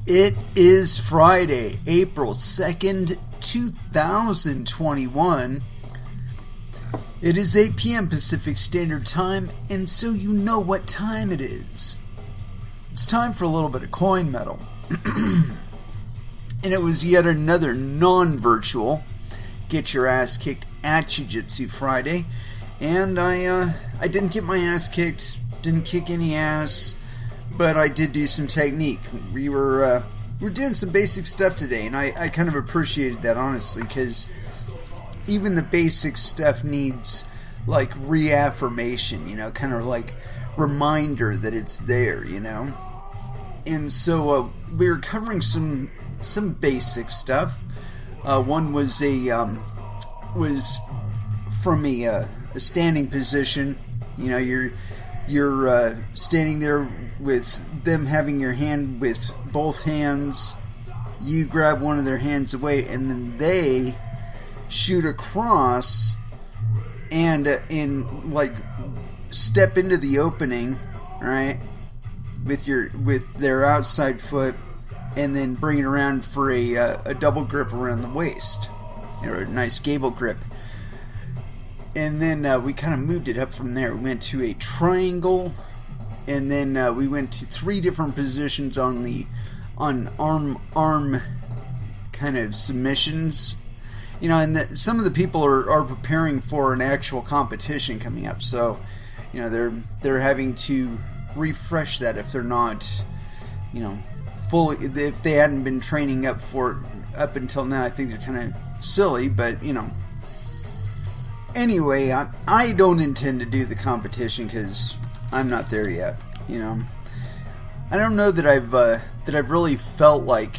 It is Friday, April 2nd, 2021. It is 8 p.m. Pacific Standard Time, and so you know what time it is. It's time for a little bit of coin metal. And it was yet another non-virtual Get Your Ass Kicked at Jiu-Jitsu Friday. And I didn't get my ass kicked, didn't kick any ass, but I did do some technique. We were doing some basic stuff today, and I kind of appreciated that, honestly, because even the basic stuff needs, like, reaffirmation, you know, kind of like reminder that it's there, you know. And so we were covering some basic stuff. One was was from a standing position. You know, you're standing there with them having your hand with both hands. You grab one of their hands away, and then they shoot across and like step into the opening, right, with their outside foot, and then bring it around for a double grip around the waist, or a nice gable grip. And then we kind of moved it up from there. We went to a triangle, and then we went to 3 different positions on arm kind of submissions. You know, and some of the people are preparing for an actual competition coming up, so you know they're having to refresh that if they're not, you know, fully, if they hadn't been training up for it up until now. I think they're kind of silly, but you know. Anyway, I don't intend to do the competition because I'm not there yet. You know, I don't know that I've really felt like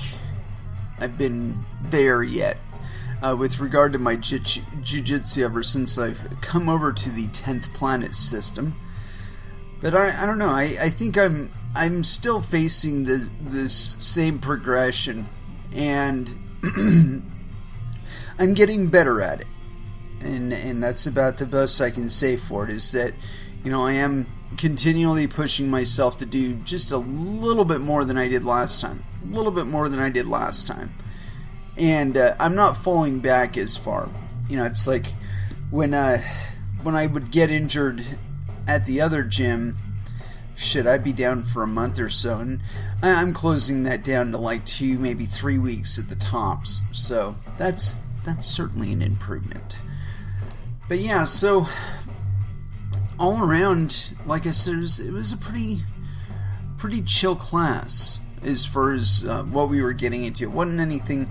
I've been there yet with regard to my jiu-jitsu ever since I've come over to the 10th planet system. But I don't know. I think I'm still facing this same progression, and I'm getting better at it. And that's about the best I can say for it, is that, you know, I am continually pushing myself to do just a little bit more than I did last time. And I'm not falling back as far. You know, it's like when I would get injured at the other gym, I'd be down for a month or so, and I'm closing that down to like 2, maybe 3 weeks at the tops. So that's certainly an improvement. But yeah, so all around, like I said, it was a pretty chill class as far as what we were getting into. It wasn't anything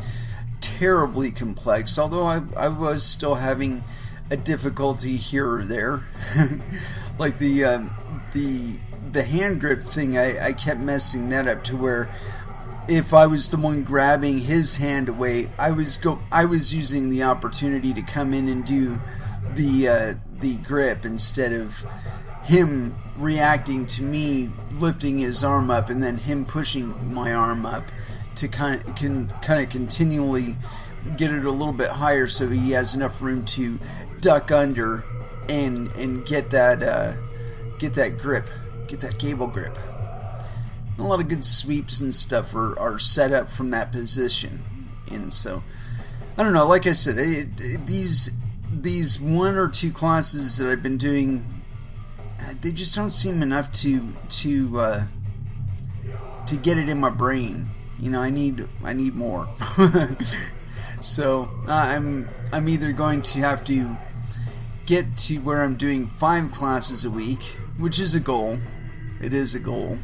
terribly complex, although I was still having a difficulty here or there. Like the hand grip thing, I kept messing that up to where if I was the one grabbing his hand away, I was using the opportunity to come in and do the grip instead of him reacting to me lifting his arm up and then him pushing my arm up to kind of continually get it a little bit higher so he has enough room to duck under and get that grip, get that gable grip. And a lot of good sweeps and stuff are set up from that position. And so, I don't know, like I said, these 1 or 2 classes that I've been doing, they just don't seem enough to get it in my brain. You know, I need more. So I'm either going to have to get to where I'm doing 5 classes a week, which is a goal. It is a goal.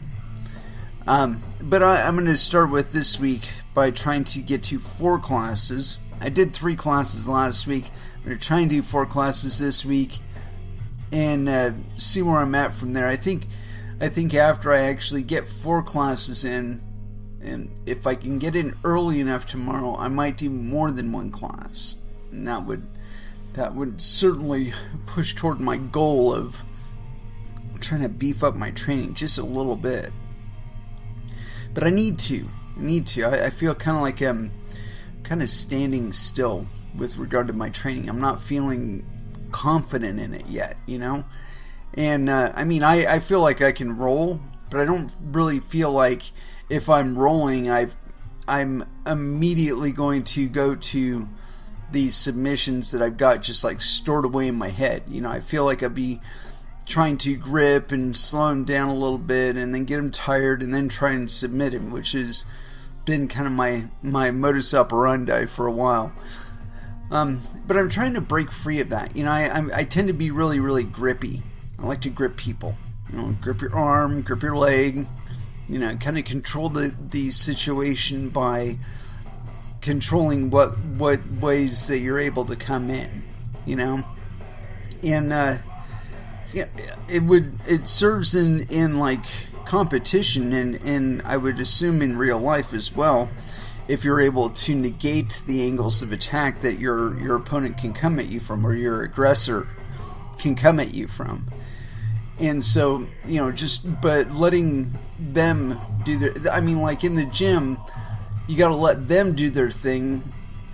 But I'm going to start with this week by trying to get to 4 classes. I did 3 classes last week. I'm going to try and do 4 classes this week and see where I'm at from there. I think after I actually get 4 classes in, and if I can get in early enough tomorrow, I might do more than 1 class. And that would certainly push toward my goal of trying to beef up my training just a little bit. But I need to. I feel kind of like I'm kind of standing still with regard to my training. I'm not feeling confident in it yet, you know? And, I mean, I feel like I can roll, but I don't really feel like if I'm rolling, I'm immediately going to go to these submissions that I've got just like stored away in my head. I feel like I'd be trying to grip and slow him down a little bit and then get him tired and then try and submit him, which has been kind of my modus operandi for a while. But I'm trying to break free of that. I tend to be really, really grippy. I like to grip people. Grip your arm, grip your leg, kind of control the situation by controlling what ways that you're able to come in, and it serves in like competition, and I would assume in real life as well, if you're able to negate the angles of attack that your opponent can come at you from, or your aggressor can come at you from. And so, but letting them do like in the gym, you got to let them do their thing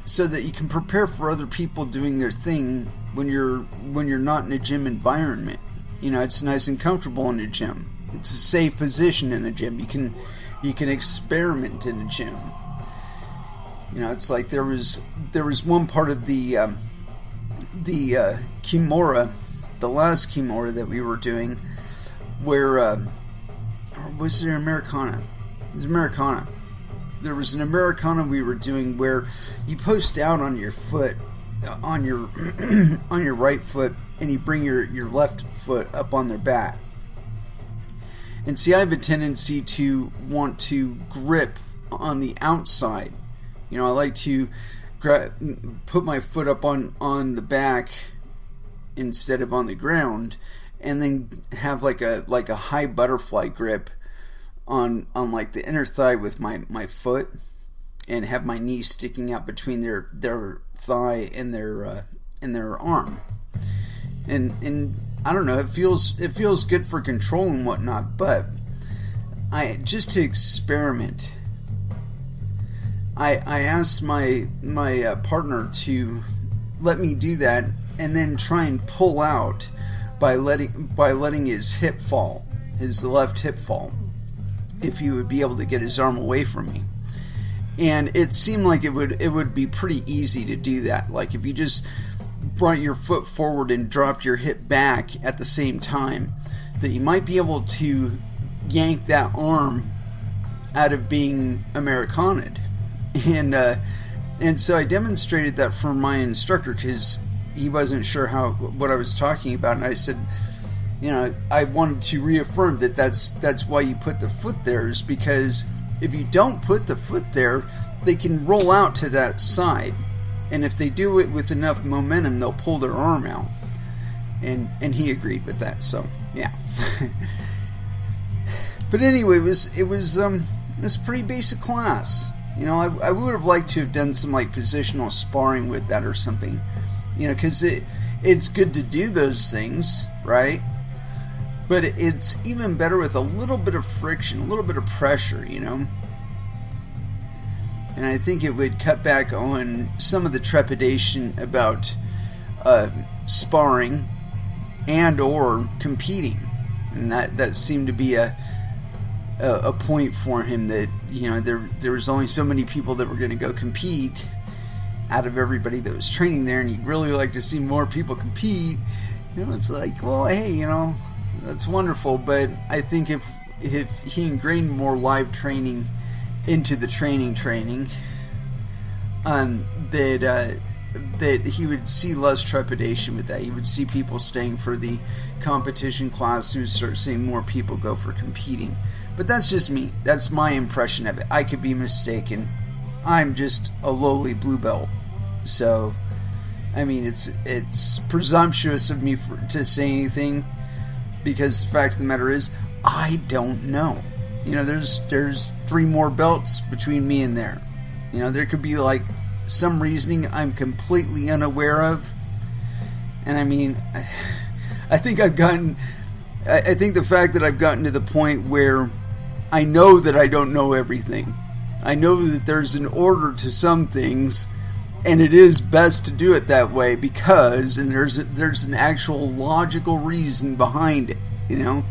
so that you can prepare for other people doing their thing when you're not in a gym environment. It's nice and comfortable in a gym. It's a safe position in a gym. You can experiment in a gym. It's like there was one part of the Kimura, the last Kimura that we were doing, where or was it Americana? It was Americana. There was an Americana we were doing where you post out on your foot, on your on your right foot, and you bring your left foot up on their back. And see, I have a tendency to want to grip on the outside. I like to put my foot up on the back instead of on the ground, and then have like a high butterfly grip on like the inner thigh with my foot, and have my knee sticking out between their thigh and their arm. And I don't know, it feels good for control and whatnot, but just to experiment, I asked my partner to let me do that, and then try and pull out by letting his hip fall, his left hip fall, if he would be able to get his arm away from me. And it seemed like it would be pretty easy to do that. Like if you just brought your foot forward and dropped your hip back at the same time, that you might be able to yank that arm out of being Americana'd. And so I demonstrated that for my instructor, because he wasn't sure what I was talking about, and I said, I wanted to reaffirm that that's why you put the foot there, is because if you don't put the foot there, they can roll out to that side, and if they do it with enough momentum, they'll pull their arm out. And he agreed with that. So yeah. But anyway, it was a pretty basic class. I would have liked to have done some like positional sparring with that or something. Because it's good to do those things, right? But it's even better with a little bit of friction, a little bit of pressure, And I think it would cut back on some of the trepidation about sparring and or competing. And that seemed to be a point for him, that there was only so many people that were going to go compete out of everybody that was training there, and he'd really like to see more people compete. It's like, well, hey, that's wonderful, but I think if he ingrained more live training into the training, that he would see less trepidation with that. He would see people staying for the competition class, who start seeing more people go for competing. But that's just me. That's my impression of it. I could be mistaken. I'm just a lowly blue belt. So, I mean, it's presumptuous of me to say anything, because the fact of the matter is, I don't know. There's 3 more belts between me and there. There could be like some reasoning I'm completely unaware of. And I mean, I think the fact that I've gotten to the point where I know that I don't know everything. I know that there's an order to some things, and it is best to do it that way because, and there's an actual logical reason behind it, And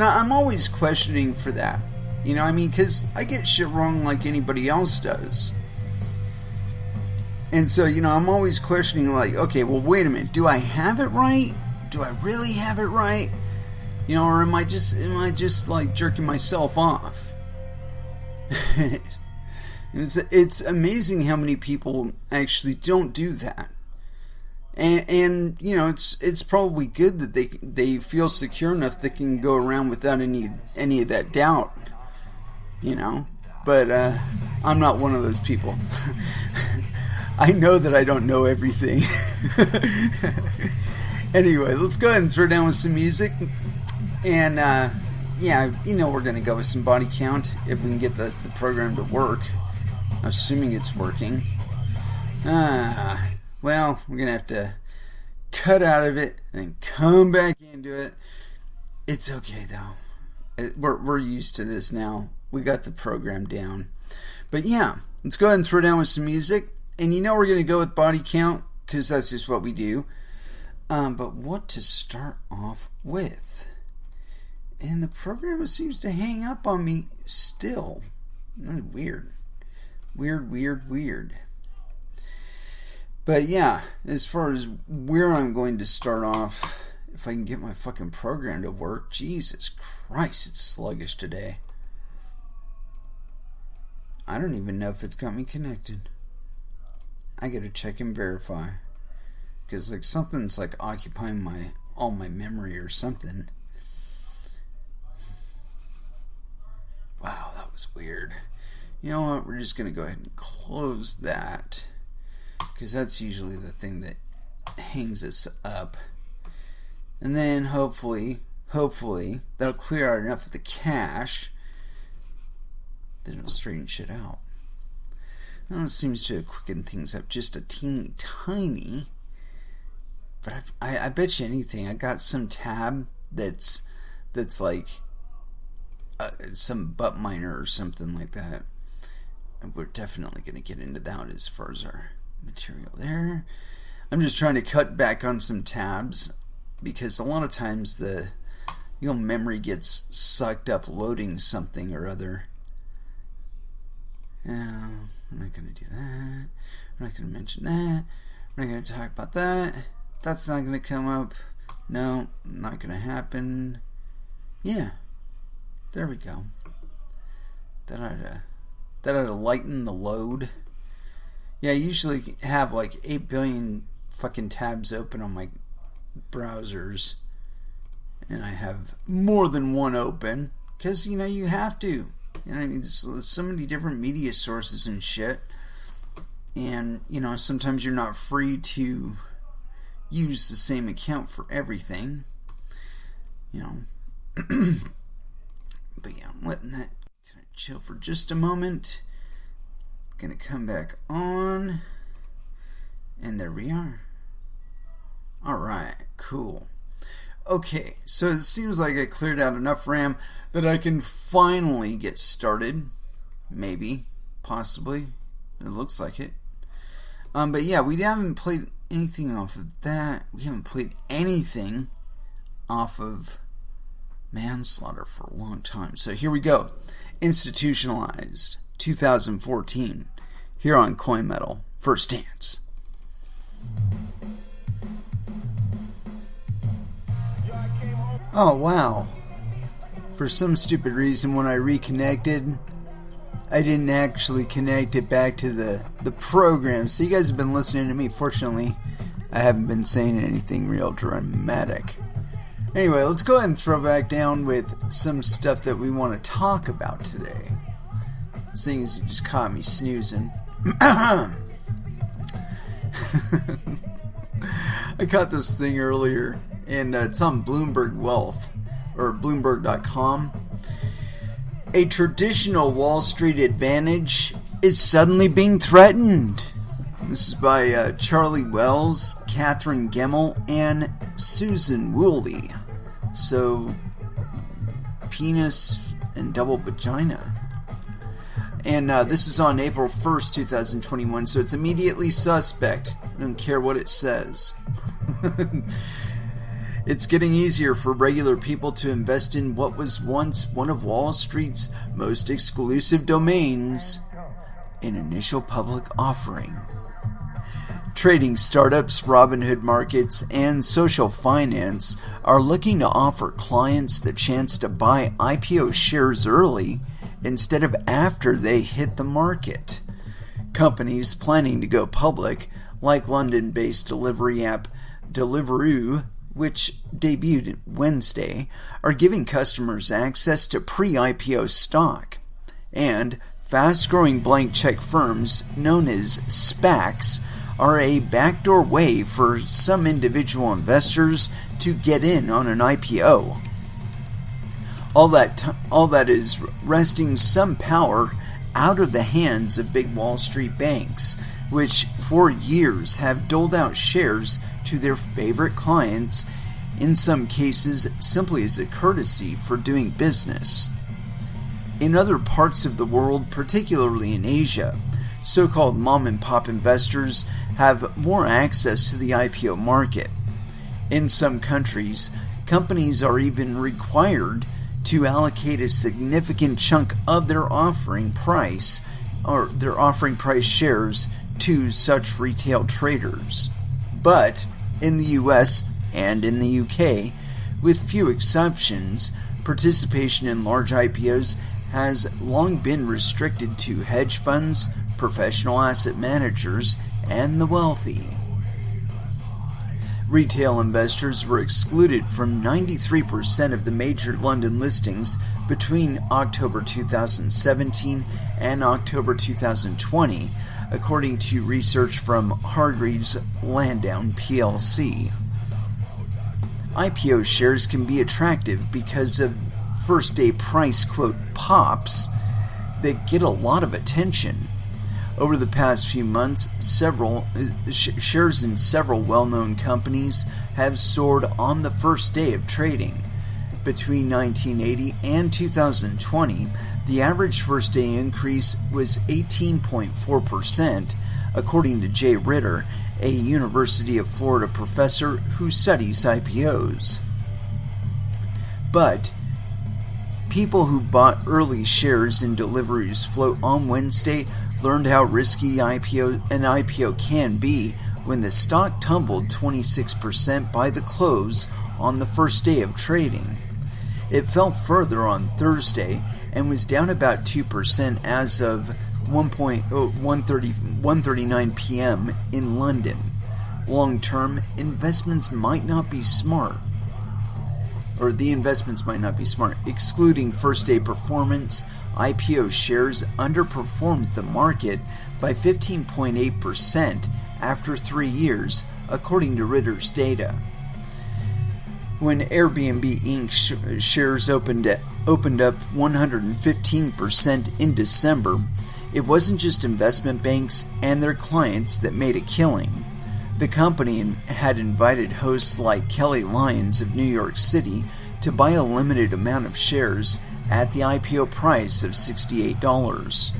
I'm always questioning for that. You know, I mean, because I get shit wrong like anybody else does. And so, you know, I'm always questioning, like, okay, well, wait a minute. Do I have it right? Do I really have it right? You know, or am I just like jerking myself off? It's amazing how many people actually don't do that. And you know, it's probably good that they feel secure enough they can go around without any of that doubt. You know? But I'm not one of those people. I know that I don't know everything. Anyway, let's go ahead and throw down with some music. And, yeah, you know we're going to go with some body count if we can get the program to work. Assuming it's working. Well, we're going to have to cut out of it and come back into it. It's okay, though. We're used to this now. We got the program down. But, yeah, let's go ahead and throw down with some music. And you know we're going to go with body count because that's just what we do. But what to start off with? And the program seems to hang up on me still. Weird. Weird. But yeah, as far as where I'm going to start off, if I can get my fucking program to work, Jesus Christ, it's sluggish today. I don't even know if it's got me connected. I gotta check and verify. Because like something's like occupying all my memory or something. Wow, that was weird. You know what? We're just going to go ahead and close that. Because that's usually the thing that hangs us up. And then hopefully, that'll clear out enough of the cache that it'll straighten shit out. Well, it seems to quicken things up just a teeny tiny. But I bet you anything, I got some tab that's like some butt miner or something like that. And we're definitely going to get into that as far as our material there. I'm just trying to cut back on some tabs because a lot of times the memory gets sucked up loading something or other. Now, we're not going to do that. We're not going to mention that. We're not going to talk about that. That's not going to come up. No, not going to happen. Yeah. There we go. That ought to lighten the load. Yeah, I usually have like 8 billion fucking tabs open on my browsers. And I have more than one open. Because, you know, you have to. You know, there's so many different media sources and shit. And, you know, sometimes you're not free to use the same account for everything. You know. But yeah, I'm letting that kind of chill for just a moment. Gonna come back on. And there we are. Alright, cool. Okay, so it seems like I cleared out enough RAM that I can finally get started. Maybe. Possibly. It looks like it. But yeah, we haven't played anything off of that. We haven't played anything off of Manslaughter for a long time. So here we go. Institutionalized 2014 here on Coin Metal. First Dance. Oh wow. For some stupid reason when I reconnected, I didn't actually connect it back to the program. So you guys have been listening to me. Fortunately, I haven't been saying anything real dramatic. Anyway, let's go ahead and throw back down with some stuff that we want to talk about today. Seeing as you just caught me snoozing. I caught this thing earlier, and it's on Bloomberg Wealth, or Bloomberg.com. A traditional Wall Street advantage is suddenly being threatened. This is by Charlie Wells, Catherine Gemmell, and Susan Woolley. So, penis and double vagina. And this is on April 1st, 2021, so it's immediately suspect. I don't care what it says. It's getting easier for regular people to invest in what was once one of Wall Street's most exclusive domains, an initial public offering. Trading startups, Robinhood markets, and social finance are looking to offer clients the chance to buy IPO shares early instead of after they hit the market. Companies planning to go public, like London-based delivery app Deliveroo, which debuted Wednesday, are giving customers access to pre-IPO stock. And fast-growing blank check firms known as SPACs are a backdoor way for some individual investors to get in on an IPO. All that is wresting some power out of the hands of big Wall Street banks, which for years have doled out shares to their favorite clients, in some cases simply as a courtesy for doing business. In other parts of the world, particularly in Asia, so-called mom-and-pop investors have more access to the IPO market. In some countries, companies are even required to allocate a significant chunk of their offering price shares to such retail traders. But in the US and in the UK, with few exceptions, participation in large IPOs has long been restricted to hedge funds, professional asset managers, and the wealthy. Retail investors were excluded from 93% of the major London listings between October 2017 and October 2020, according to research from Hargreaves Lansdown plc. IPO shares can be attractive because of first-day price, quote, pops that get a lot of attention. Over the past few months, shares in several well-known companies have soared on the first day of trading. Between 1980 and 2020, the average first-day increase was 18.4%, according to Jay Ritter, a University of Florida professor who studies IPOs. But people who bought early shares in Deliveroo's float on Wednesday learned how risky an IPO can be when the stock tumbled 26% by the close on the first day of trading. It fell further on Thursday and was down about 2% as of 1:39 p.m. in London. Long-term, the investments might not be smart. Excluding first-day performance, IPO shares underperformed the market by 15.8% after 3 years, according to Ritter's data. When Airbnb Inc. shares opened up 115% in December, it wasn't just investment banks and their clients that made a killing. The company had invited hosts like Kelly Lyons of New York City to buy a limited amount of shares at the IPO price of $68.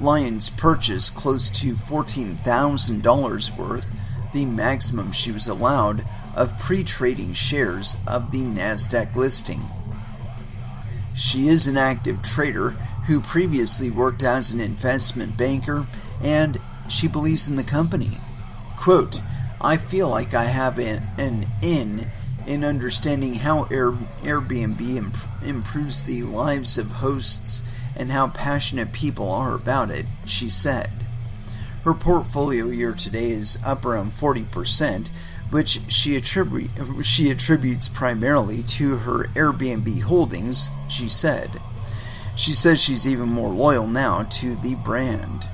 Lyons purchased close to $14,000 worth, the maximum she was allowed, of pre-trading shares of the NASDAQ listing. She is an active trader who previously worked as an investment banker, and she believes in the company. Quote, "I feel like I have an in understanding how Airbnb improves the lives of hosts and how passionate people are about it," she said. Her portfolio year-to-date is up around 40%, which she attributes primarily to her Airbnb holdings, she said. She says she's even more loyal now to the brand.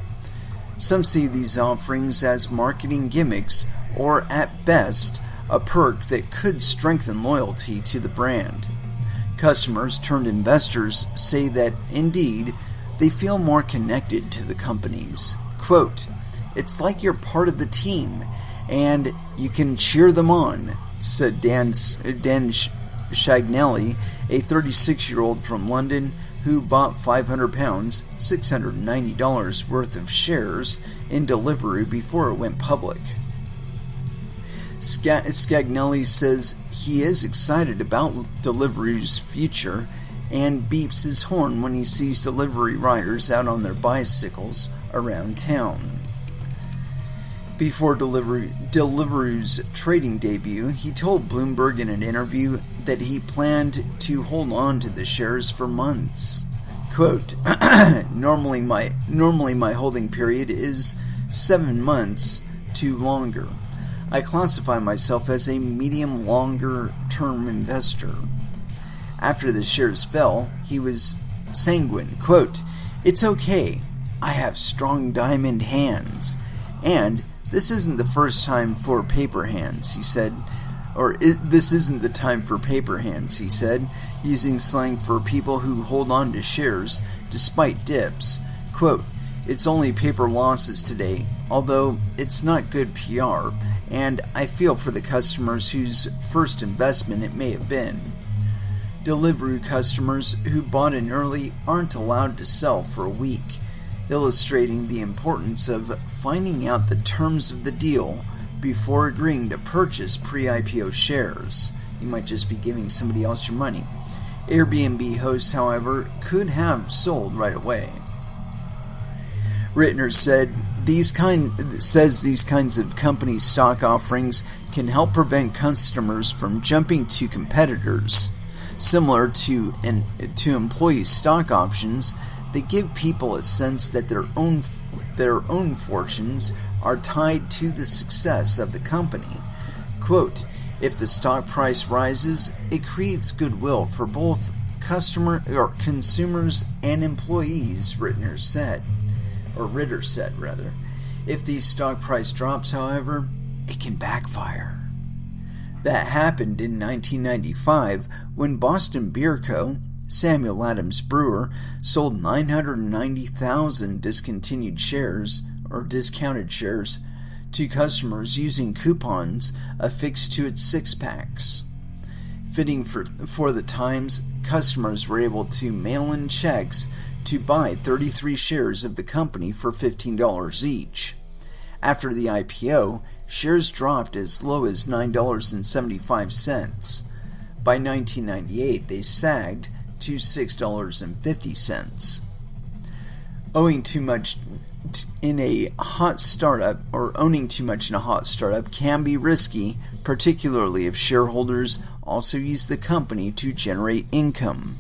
Some see these offerings as marketing gimmicks, or at best, a perk that could strengthen loyalty to the brand. Customers turned investors say that, indeed, they feel more connected to the companies. Quote, "It's like you're part of the team, and you can cheer them on," said Dan Shagnelli, a 36-year-old from London who bought £500, $690 worth of shares in Deliveroo before it went public. Scagnelli says he is excited about Deliveroo's future and beeps his horn when he sees delivery riders out on their bicycles around town. Before Deliveroo's trading debut, he told Bloomberg in an interview that he planned to hold on to the shares for months. Quote, normally my holding period is 7 months to longer. I classify myself as a medium-longer term investor. After the shares fell, he was sanguine. Quote, it's okay. I have strong diamond hands. And this isn't the first time for paper hands, he said. This isn't the time for paper hands, he said, using slang for people who hold on to shares despite dips. Quote, it's only paper losses today, although it's not good PR, and I feel for the customers whose first investment it may have been. Deliveroo customers who bought in early aren't allowed to sell for a week, illustrating the importance of finding out the terms of the deal before agreeing to purchase pre-IPO shares. You might just be giving somebody else your money. Airbnb hosts, however, could have sold right away. Rittner said these kinds of company stock offerings can help prevent customers from jumping to competitors. Similar to employee stock options, they give people a sense that their own fortunes are tied to the success of the company. Quote, if the stock price rises, it creates goodwill for both consumers and employees, Ritter said. If the stock price drops, however, it can backfire. That happened in 1995 when Boston Beer Co., Samuel Adams Brewer, sold 990,000 discounted shares to customers using coupons affixed to its six-packs. Fitting for the times, customers were able to mail in checks to buy 33 shares of the company for $15 each. After the IPO, shares dropped as low as $9.75. By 1998, they sagged to $6.50. Owning too much in a hot startup can be risky, particularly if shareholders also use the company to generate income.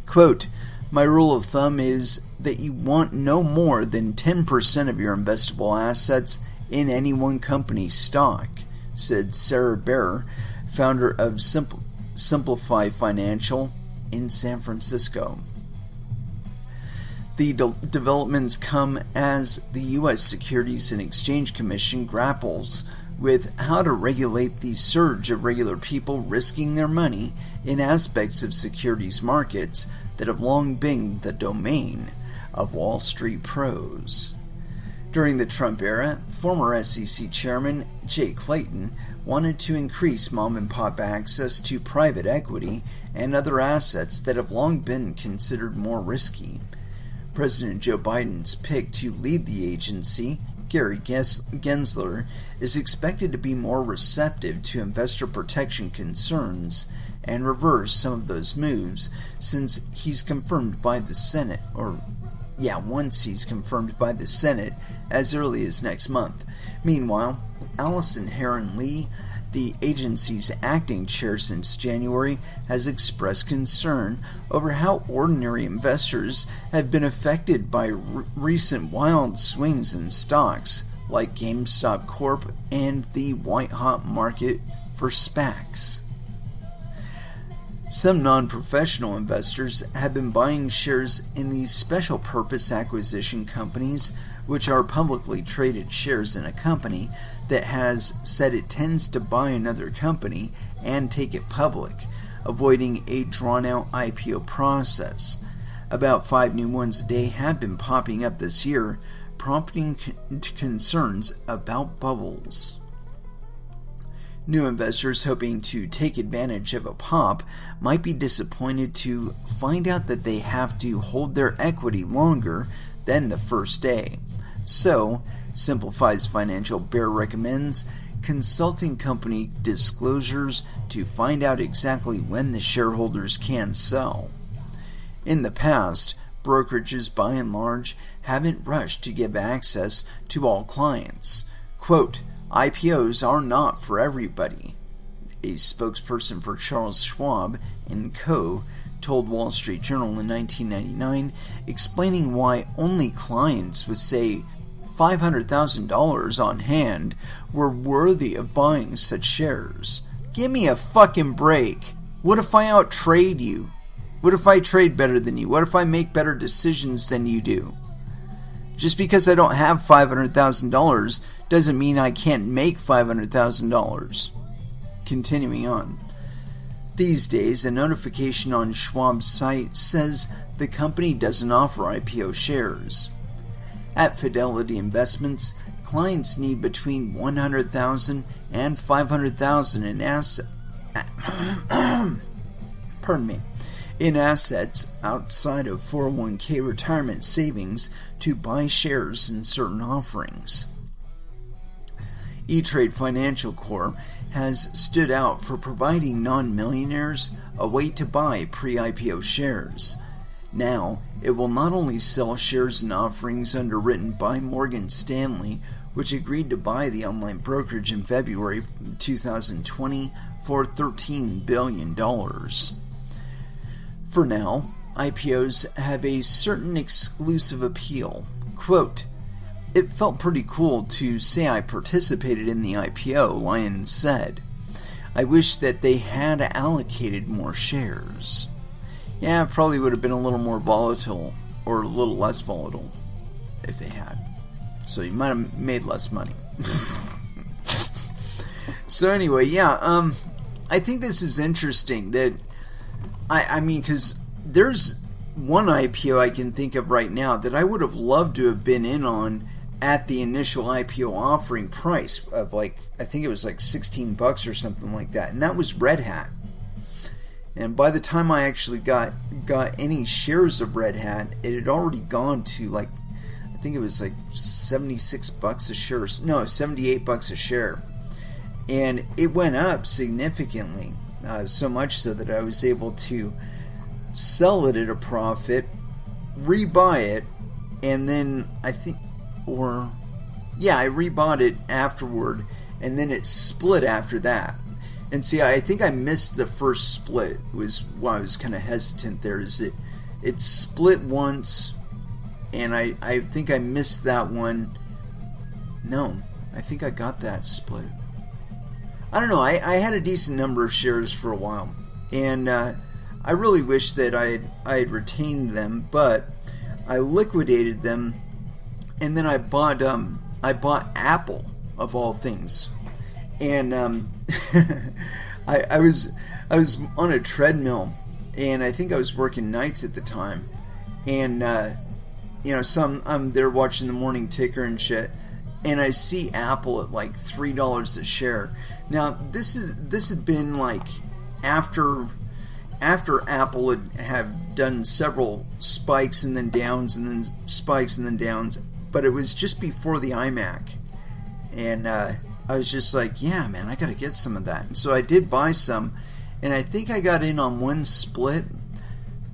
Quote, my rule of thumb is that you want no more than 10% of your investable assets in any one company's stock, said Sarah Baer, founder of Simplify Financial in San Francisco. The developments come as the U.S. Securities and Exchange Commission grapples with how to regulate the surge of regular people risking their money in aspects of securities markets that have long been the domain of Wall Street pros. During the Trump era, former SEC Chairman Jay Clayton wanted to increase mom-and-pop access to private equity and other assets that have long been considered more risky. President Joe Biden's pick to lead the agency, Gary Gensler, is expected to be more receptive to investor protection concerns and reverse some of those moves once he's confirmed by the Senate as early as next month. Meanwhile, Allison Heron-Lee, the agency's acting chair since January, has expressed concern over how ordinary investors have been affected by recent wild swings in stocks like GameStop Corp and the white-hot market for SPACs. Some non-professional investors have been buying shares in these special purpose acquisition companies, which are publicly traded shares in a company that has said it tends to buy another company and take it public, avoiding a drawn-out IPO process. About 5 new ones a day have been popping up this year, prompting concerns about bubbles. New investors hoping to take advantage of a pop might be disappointed to find out that they have to hold their equity longer than the first day. So, Simplify's Financial Bear recommends consulting company disclosures to find out exactly when the shareholders can sell. In the past, brokerages by and large haven't rushed to give access to all clients. Quote, IPOs are not for everybody. A spokesperson for Charles Schwab & Co. told Wall Street Journal in 1999, explaining why only clients with, say, $500,000 on hand were worthy of buying such shares. Give me a fucking break. What if I outtrade you? What if I trade better than you? What if I make better decisions than you do? Just because I don't have $500,000 doesn't mean I can't make $500,000. Continuing on. These days, a notification on Schwab's site says the company doesn't offer IPO shares. At Fidelity Investments, clients need between $100,000 and $500,000 in assets outside of 401k retirement savings to buy shares in certain offerings. E-Trade Financial Corp has stood out for providing non-millionaires a way to buy pre-IPO shares. Now, it will not only sell shares and offerings underwritten by Morgan Stanley, which agreed to buy the online brokerage in February 2020 for $13 billion. For now, IPOs have a certain exclusive appeal. Quote, it felt pretty cool to say I participated in the IPO, Lyons said. I wish that they had allocated more shares. Yeah, it probably would have been a little more volatile, or a little less volatile, if they had. So you might have made less money. So anyway, yeah, I think this is interesting that, I mean, because there's one IPO I can think of right now that I would have loved to have been in on at the initial IPO offering price of I think it was like $16 or something like that, and that was Red Hat. And by the time I actually got any shares of Red Hat, it had already gone to I think it was like $76 a share. No, $78 a share. And it went up significantly, so much so that I was able to sell it at a profit, rebuy it, and then I rebought it afterward, and then it split after that. And see, I think I missed the first split, was why I was kind of hesitant there, is it split once, and I think I missed that one. No, I think I got that split. I don't know, I had a decent number of shares for a while, and I really wish that I had retained them, but I liquidated them, and then I bought Apple, of all things. And I was on a treadmill, and I think I was working nights at the time, and I'm there watching the morning ticker and shit, and I see Apple at like $3 a share. Now this had been after Apple had done several spikes and then downs and then spikes and then downs, but it was just before the iMac, and I was just like, yeah, man, I gotta get some of that. And so I did buy some, and I think I got in on one split,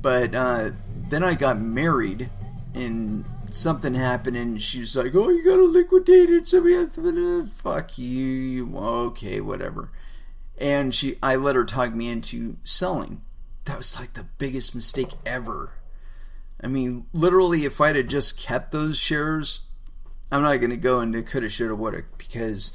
but then I got married, and something happened, and she was like, oh, you gotta liquidate it, so we have to, fuck you, okay, whatever. And I let her talk me into selling. That was like the biggest mistake ever. I mean, literally, if I'd have just kept those shares, I'm not going to go into coulda, shoulda, woulda, because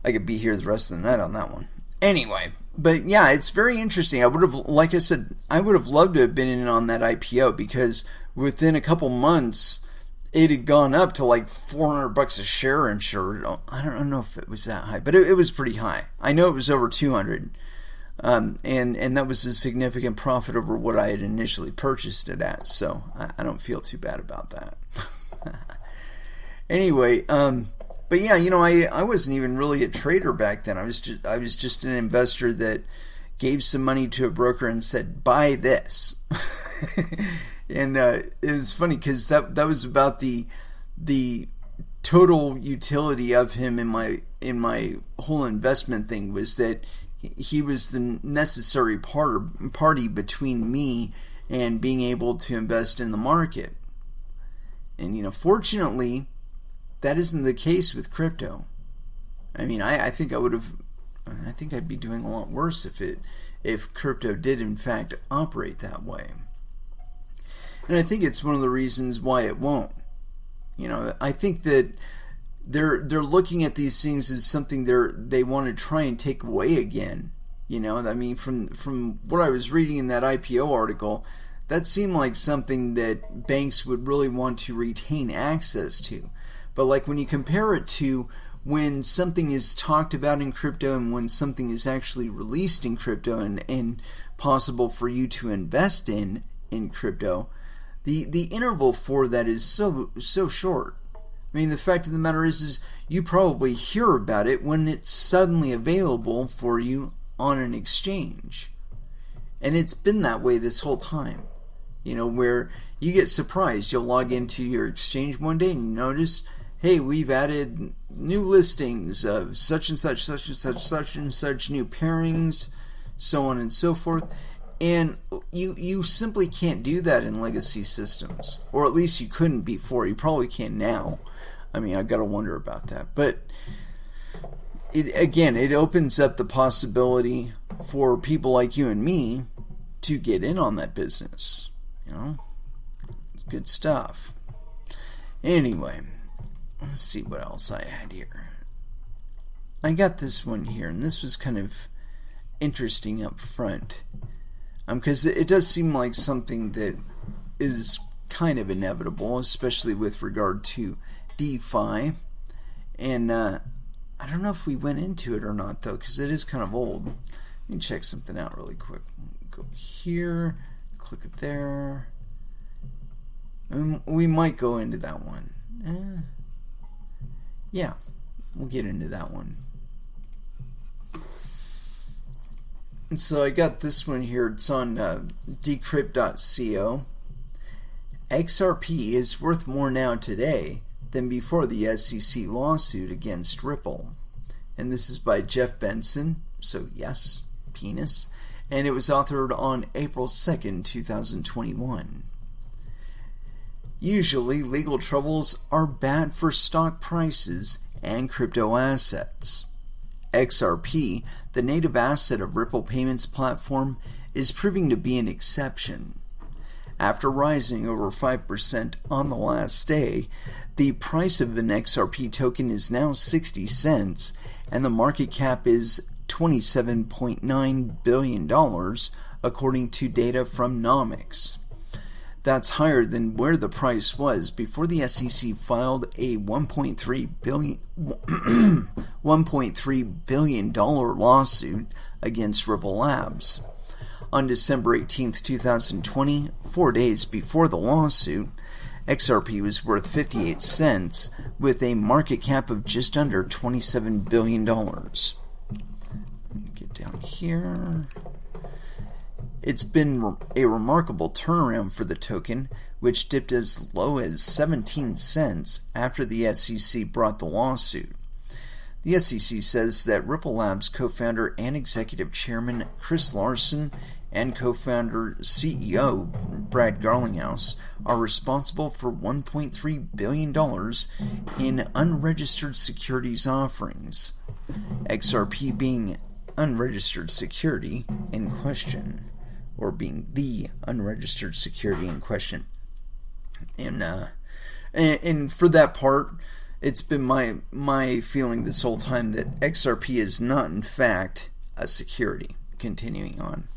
I could be here the rest of the night on that one. Anyway, but yeah, it's very interesting. I would have, like I said, I would have loved to have been in on that IPO, because within a couple months, it had gone up to like $400 a share, and sure, I don't know if it was that high, but it was pretty high. I know it was over 200. And that was a significant profit over what I had initially purchased it at, so I don't feel too bad about that. Anyway, but yeah, I wasn't even really a trader back then. I was just an investor that gave some money to a broker and said, buy this. And it was funny because that was about the total utility of him in my whole investment thing was that he was the necessary party between me and being able to invest in the market. And fortunately, that isn't the case with crypto. I mean, I think I'd be doing a lot worse if crypto did in fact operate that way. And I think it's one of the reasons why it won't. I think that they're looking at these things as something they want to try and take away again. I mean, from what I was reading in that IPO article, that seemed like something that banks would really want to retain access to. But like when you compare it to when something is talked about in crypto and when something is actually released in crypto and possible for you to invest in crypto, the interval for that is so short. I mean, the fact of the matter is you probably hear about it when it's suddenly available for you on an exchange. And it's been that way this whole time. Where you get surprised. You'll log into your exchange one day and you notice, hey, we've added new listings of such and such, such and such, such and such, new pairings, so on and so forth. And you simply can't do that in legacy systems. Or at least you couldn't before. You probably can now. I mean, I've got to wonder about that. But it opens up the possibility for people like you and me to get in on that business. It's good stuff. Anyway, let's see what else I had here. I got this one here, and this was kind of interesting up front. Because it does seem like something that is kind of inevitable, especially with regard to DeFi. And I don't know if we went into it or not, though, because it is kind of old. Let me check something out really quick. Go here, click it there. And we might go into that one. Yeah, we'll get into that one. And so I got this one here. It's on decrypt.co. XRP is worth more now today than before the SEC lawsuit against Ripple. And this is by Jeff Benson. So yes, penis. And it was authored on April 2nd, 2021. Usually, legal troubles are bad for stock prices and crypto assets. XRP, the native asset of Ripple payments platform, is proving to be an exception. After rising over 5% on the last day, the price of an XRP token is now 60 cents, and the market cap is $27.9 billion, according to data from Nomics. That's higher than where the price was before the SEC filed a $1.3 billion lawsuit against Ripple Labs. On December 18, 2020, 4 days before the lawsuit, XRP was worth 58 cents with a market cap of just under $27 billion. Let me get down here. It's been a remarkable turnaround for the token, which dipped as low as 17 cents after the SEC brought the lawsuit. The SEC says that Ripple Labs co-founder and executive chairman Chris Larson and co-founder CEO Brad Garlinghouse are responsible for $1.3 billion in unregistered securities offerings, XRP being unregistered security in question, or being the unregistered security in question. And for that part, it's been my feeling this whole time that XRP is not in fact a security. Continuing on.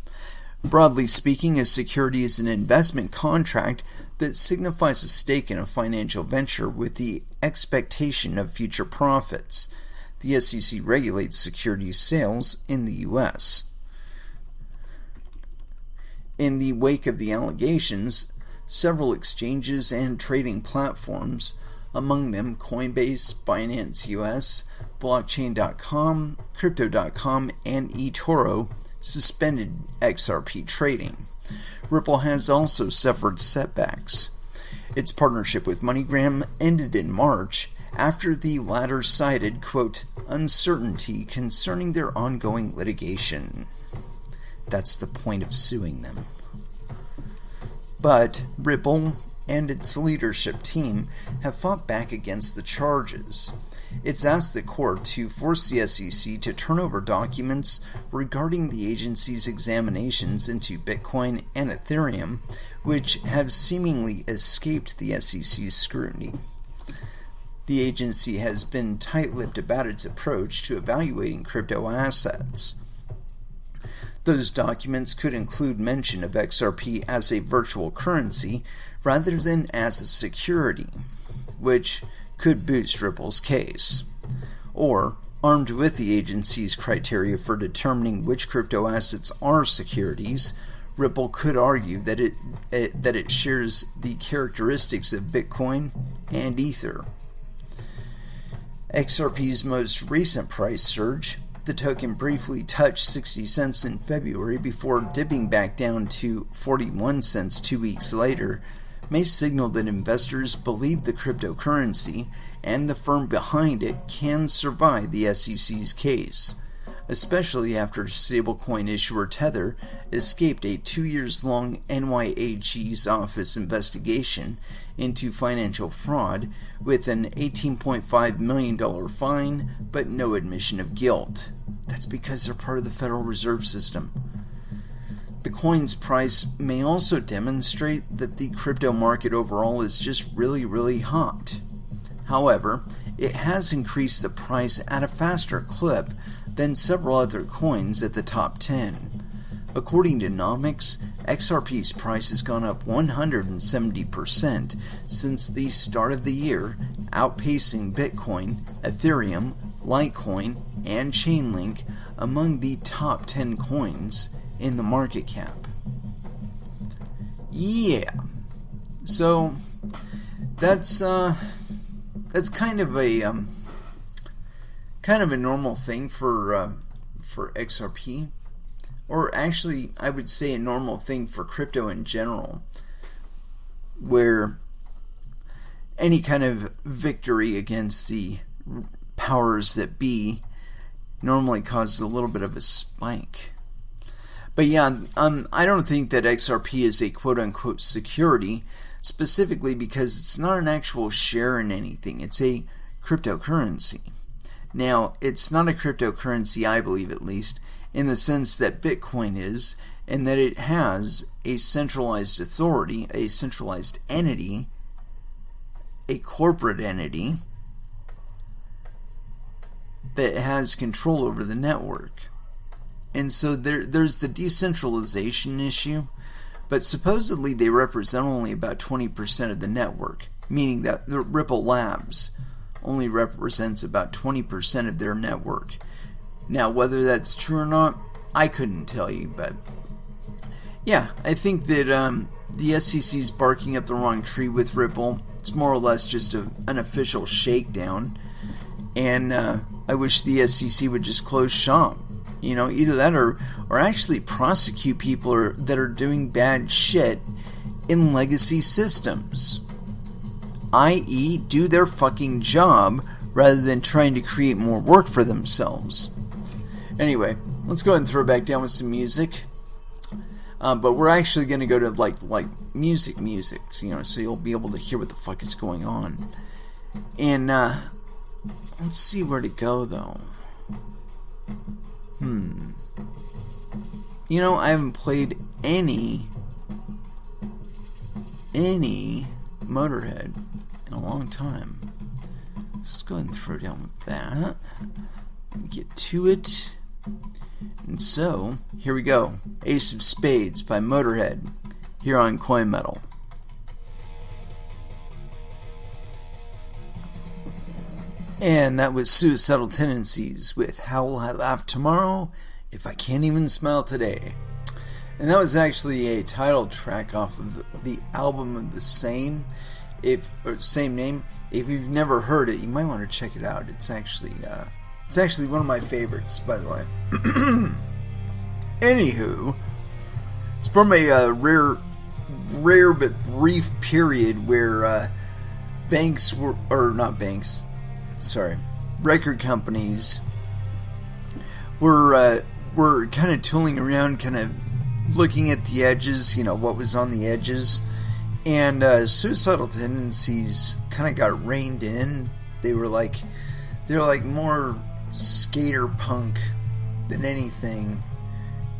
Broadly speaking, a security is an investment contract that signifies a stake in a financial venture with the expectation of future profits. The SEC regulates securities sales in the U.S. In the wake of the allegations, several exchanges and trading platforms, among them Coinbase, Binance US, Blockchain.com, Crypto.com, and eToro, suspended XRP trading. Ripple has also suffered setbacks. Its partnership with MoneyGram ended in March after the latter cited, quote, uncertainty concerning their ongoing litigation. That's the point of suing them. But Ripple and its leadership team have fought back against the charges. It's asked the court to force the SEC to turn over documents regarding the agency's examinations into Bitcoin and Ethereum, which have seemingly escaped the SEC's scrutiny. The agency has been tight-lipped about its approach to evaluating crypto assets. Those documents could include mention of XRP as a virtual currency rather than as a security, which could boost Ripple's case. Or, armed with the agency's criteria for determining which crypto assets are securities, Ripple could argue that it shares the characteristics of Bitcoin and Ether. XRP's most recent price surge, the token briefly touched 60 cents in February before dipping back down to 41 cents 2 weeks later, may signal that investors believe the cryptocurrency and the firm behind it can survive the SEC's case, especially after stablecoin issuer Tether escaped a 2-year-long NYAG's office investigation into financial fraud with an $18.5 million fine but no admission of guilt. That's because they're part of the Federal Reserve System. The coin's price may also demonstrate that the crypto market overall is just really, really hot. However, it has increased the price at a faster clip than several other coins at the top 10. According to Nomics, XRP's price has gone up 170% since the start of the year, outpacing Bitcoin, Ethereum, Litecoin, and Chainlink among the top 10 coins in the market cap. Yeah. So that's kind of a normal thing for XRP, or actually I would say a normal thing for crypto in general, where any kind of victory against the powers that be normally causes a little bit of a spike. But yeah, I don't think that XRP is a quote-unquote security, specifically because it's not an actual share in anything. It's a cryptocurrency. Now, it's not a cryptocurrency, I believe at least, in the sense that Bitcoin is, and that it has a centralized authority, a centralized entity, a corporate entity that has control over the network. And so there's the decentralization issue, but supposedly they represent only about 20% of the network, meaning that the Ripple Labs only represents about 20% of their network. Now, whether that's true or not, I couldn't tell you, but yeah, I think that the SEC's barking up the wrong tree with Ripple. It's more or less just an official shakedown, and I wish the SEC would just close shop. You know, either that or actually prosecute people that are doing bad shit in legacy systems. I.e., do their fucking job rather than trying to create more work for themselves. Anyway, let's go ahead and throw it back down with some music. But we're actually going to go to like music, you know, so you'll be able to hear what the fuck is going on. And let's see where to go though. You know, I haven't played any Motorhead in a long time. Let's go ahead and throw down with that. Get to it. And so, here we go. Ace of Spades by Motorhead, here on Coin Metal. And that was Suicidal Tendencies with How Will I Laugh Tomorrow If I Can't Even Smile Today. And that was actually a title track off of the album of the same name. If you've never heard it, you might want to check it out. It's actually one of my favorites, by the way. Anywho, it's from a rare but brief period where record companies were kind of tooling around, kind of looking at the edges, what was on the edges, and suicidal tendencies kind of got reined in. They were like more skater punk than anything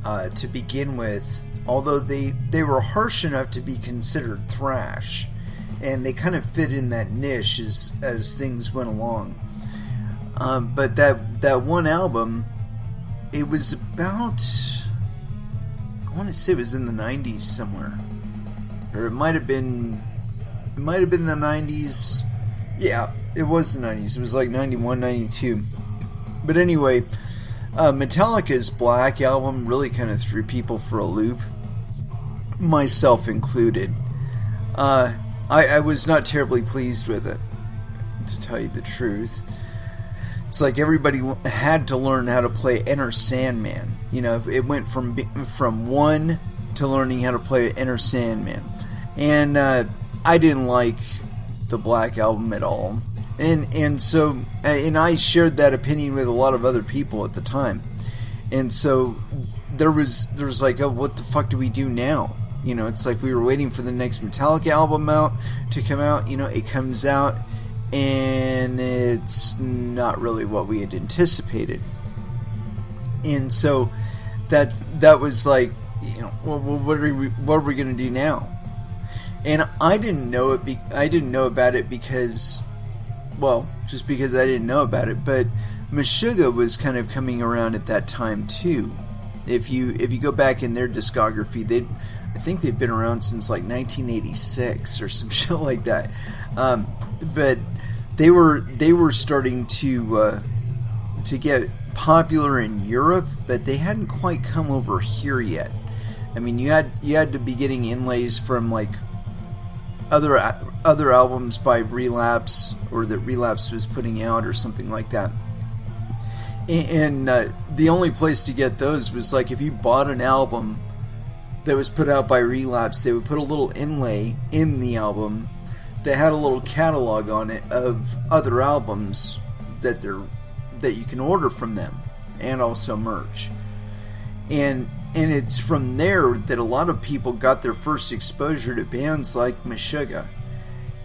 to begin with, although they were harsh enough to be considered thrash, and they kind of fit in that niche as things went along. But that one album, it was about, I want to say it was in the 90s somewhere, or it might have been the 90s. Yeah, it was the 90s. It was like 91, 92. But anyway, Metallica's Black album really kind of threw people for a loop, myself included. I was not terribly pleased with it, to tell you the truth. It's like everybody had to learn how to play Enter Sandman. It went from one to learning how to play Enter Sandman. And I didn't like the Black album at all. And so I shared that opinion with a lot of other people at the time. And so there was like, oh, what the fuck do we do now? It's like we were waiting for the next Metallica album to come out. It comes out, and it's not really what we had anticipated. And so that was like, well, what are we going to do now? And I didn't know it. I didn't know about it because, well, just because I didn't know about it. But Meshuggah was kind of coming around at that time too. If you go back in their discography, I think they've been around since like 1986 or some shit like that. But they were starting to get popular in Europe, but they hadn't quite come over here yet. I mean, you had to be getting inlays from like other albums by Relapse, or that Relapse was putting out, or something like that. And the only place to get those was like if you bought an album that was put out by Relapse, they would put a little inlay in the album that had a little catalog on it of other albums that you can order from them, and also merch. And it's from there that a lot of people got their first exposure to bands like Meshuggah.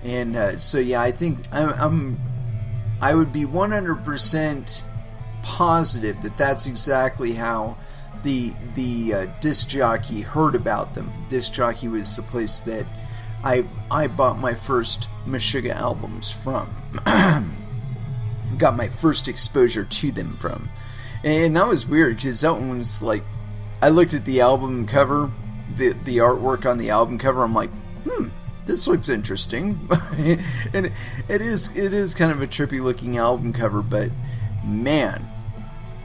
And so yeah, I think I would be 100% positive that that's exactly how the disc jockey heard about them. Disc jockey was the place that I bought my first Meshuggah albums from. Got my first exposure to them from. And that was weird, because that one was like, I looked at the album cover, the artwork on the album cover, I'm like, this looks interesting. And it is kind of a trippy looking album cover, but man,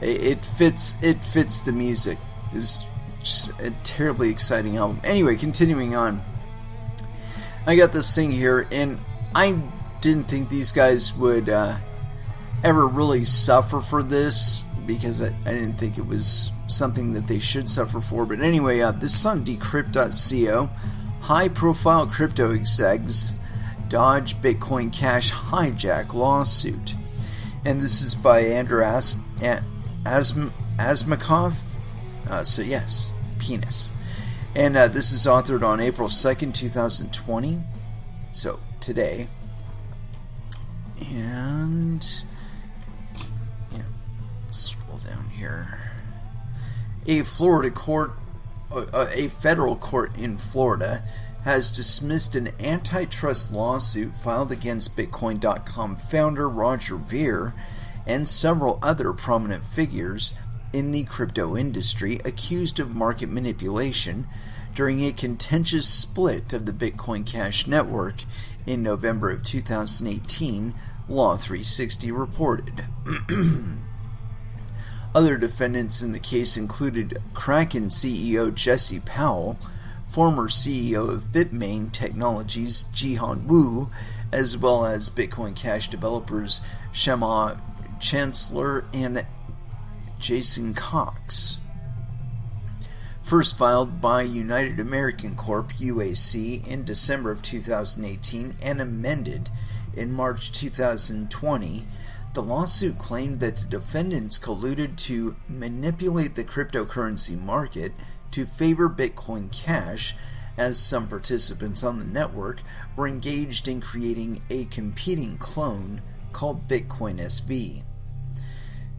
it fits the music. It's just a terribly exciting album. Anyway, continuing on, I got this thing here, and I didn't think these guys would ever really suffer for this, because I didn't think it was something that they should suffer for. But anyway, this is on Decrypt.co. High-profile crypto execs dodge Bitcoin Cash hijack lawsuit. And this is by Andrew Asmakov. So yes, penis. And this is authored on April 2nd, 2020. So, today. And let's scroll down here. A federal court in Florida has dismissed an antitrust lawsuit filed against Bitcoin.com founder Roger Ver and several other prominent figures in the crypto industry accused of market manipulation during a contentious split of the Bitcoin Cash network in November of 2018, Law 360 reported. Other defendants in the case included Kraken CEO Jesse Powell, former CEO of Bitmain Technologies Jihan Wu, as well as Bitcoin Cash developers Shema Chancellor and Jason Cox. First filed by United American Corp. UAC in December of 2018 and amended in March 2020, The lawsuit claimed that the defendants colluded to manipulate the cryptocurrency market to favor Bitcoin Cash, as some participants on the network were engaged in creating a competing clone called Bitcoin SV.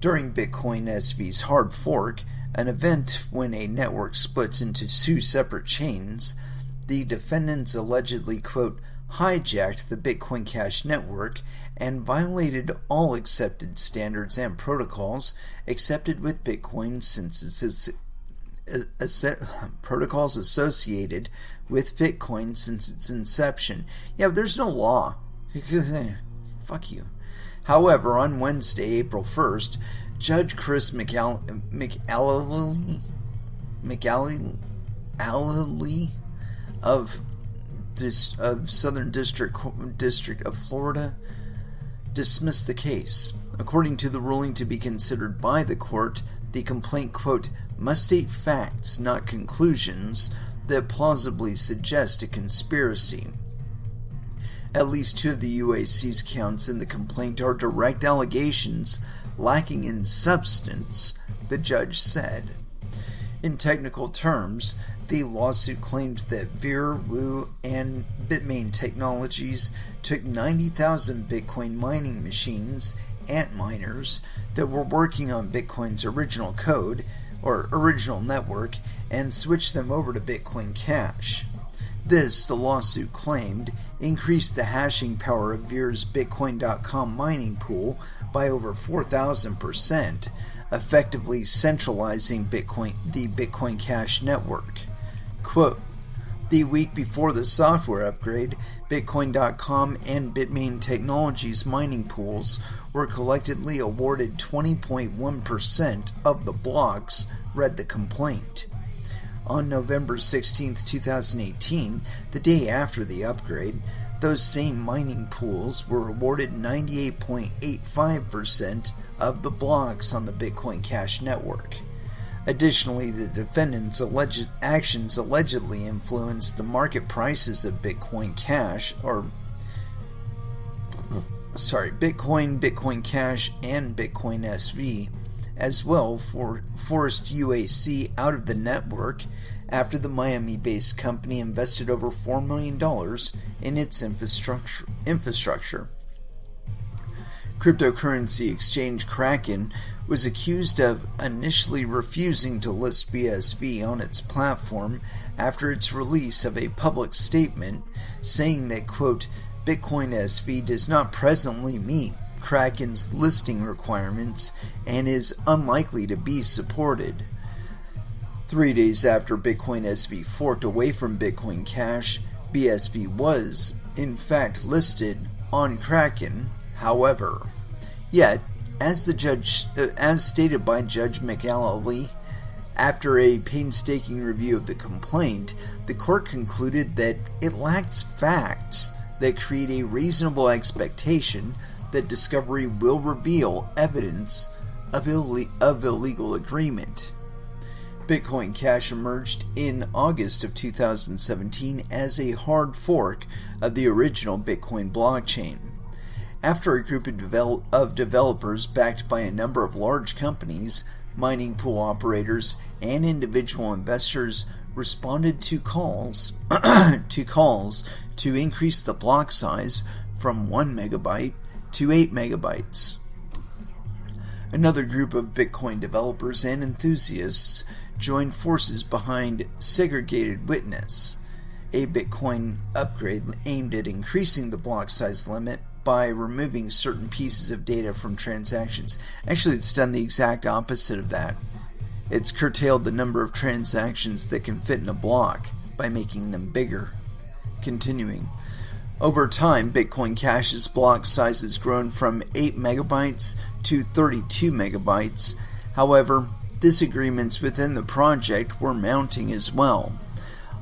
During Bitcoin SV's hard fork, an event when a network splits into two separate chains, the defendants allegedly, quote, hijacked the Bitcoin Cash network and violated all accepted standards and protocols accepted with Bitcoin since protocols associated with Bitcoin since its inception. Yeah, but there's no law. Fuck you. However, on Wednesday, April 1st, Judge Chris McAlally of Southern District of Florida dismissed the case. According to the ruling to be considered by the court, the complaint, quote, must state facts, not conclusions, that plausibly suggest a conspiracy. At least two of the UAC's counts in the complaint are direct allegations lacking in substance, the judge said. In technical terms, the lawsuit claimed that Veer, Wu, and Bitmain Technologies took 90,000 Bitcoin mining machines, Antminers, that were working on Bitcoin's original code, or original network, and switched them over to Bitcoin Cash. This, the lawsuit claimed, increased the hashing power of Veer's Bitcoin.com mining pool by over 4,000%, effectively centralizing the Bitcoin Cash network. Quote, the week before the software upgrade, Bitcoin.com and Bitmain Technologies mining pools were collectively awarded 20.1% of the blocks, read the complaint. On November 16, 2018, the day after the upgrade, those same mining pools were awarded 98.85% of the blocks on the Bitcoin Cash network. Additionally, the defendants' alleged actions allegedly influenced the market prices of Bitcoin Cash, Bitcoin Cash, and Bitcoin SV, as well forced UAC out of the network after the Miami-based company invested over $4 million in its infrastructure. Cryptocurrency exchange Kraken was accused of initially refusing to list BSV on its platform after its release of a public statement saying that, quote, Bitcoin SV does not presently meet Kraken's listing requirements and is unlikely to be supported. 3 days after Bitcoin SV forked away from Bitcoin Cash, BSV was, in fact, listed on Kraken, however. Yet, as stated by Judge McAlally, after a painstaking review of the complaint, the court concluded that it lacks facts that create a reasonable expectation that discovery will reveal evidence of illegal agreement. Bitcoin Cash emerged in August of 2017 as a hard fork of the original Bitcoin blockchain. After a group of developers backed by a number of large companies, mining pool operators, and individual investors responded to calls to increase the block size from 1 megabyte to 8 megabytes. Another group of Bitcoin developers and enthusiasts joined forces behind Segregated Witness, a Bitcoin upgrade aimed at increasing the block size limit by removing certain pieces of data from transactions. Actually, it's done the exact opposite of that. It's curtailed the number of transactions that can fit in a block by making them bigger. Continuing. Over time, Bitcoin Cash's block size has grown from 8 megabytes to 32 megabytes. However, disagreements within the project were mounting as well,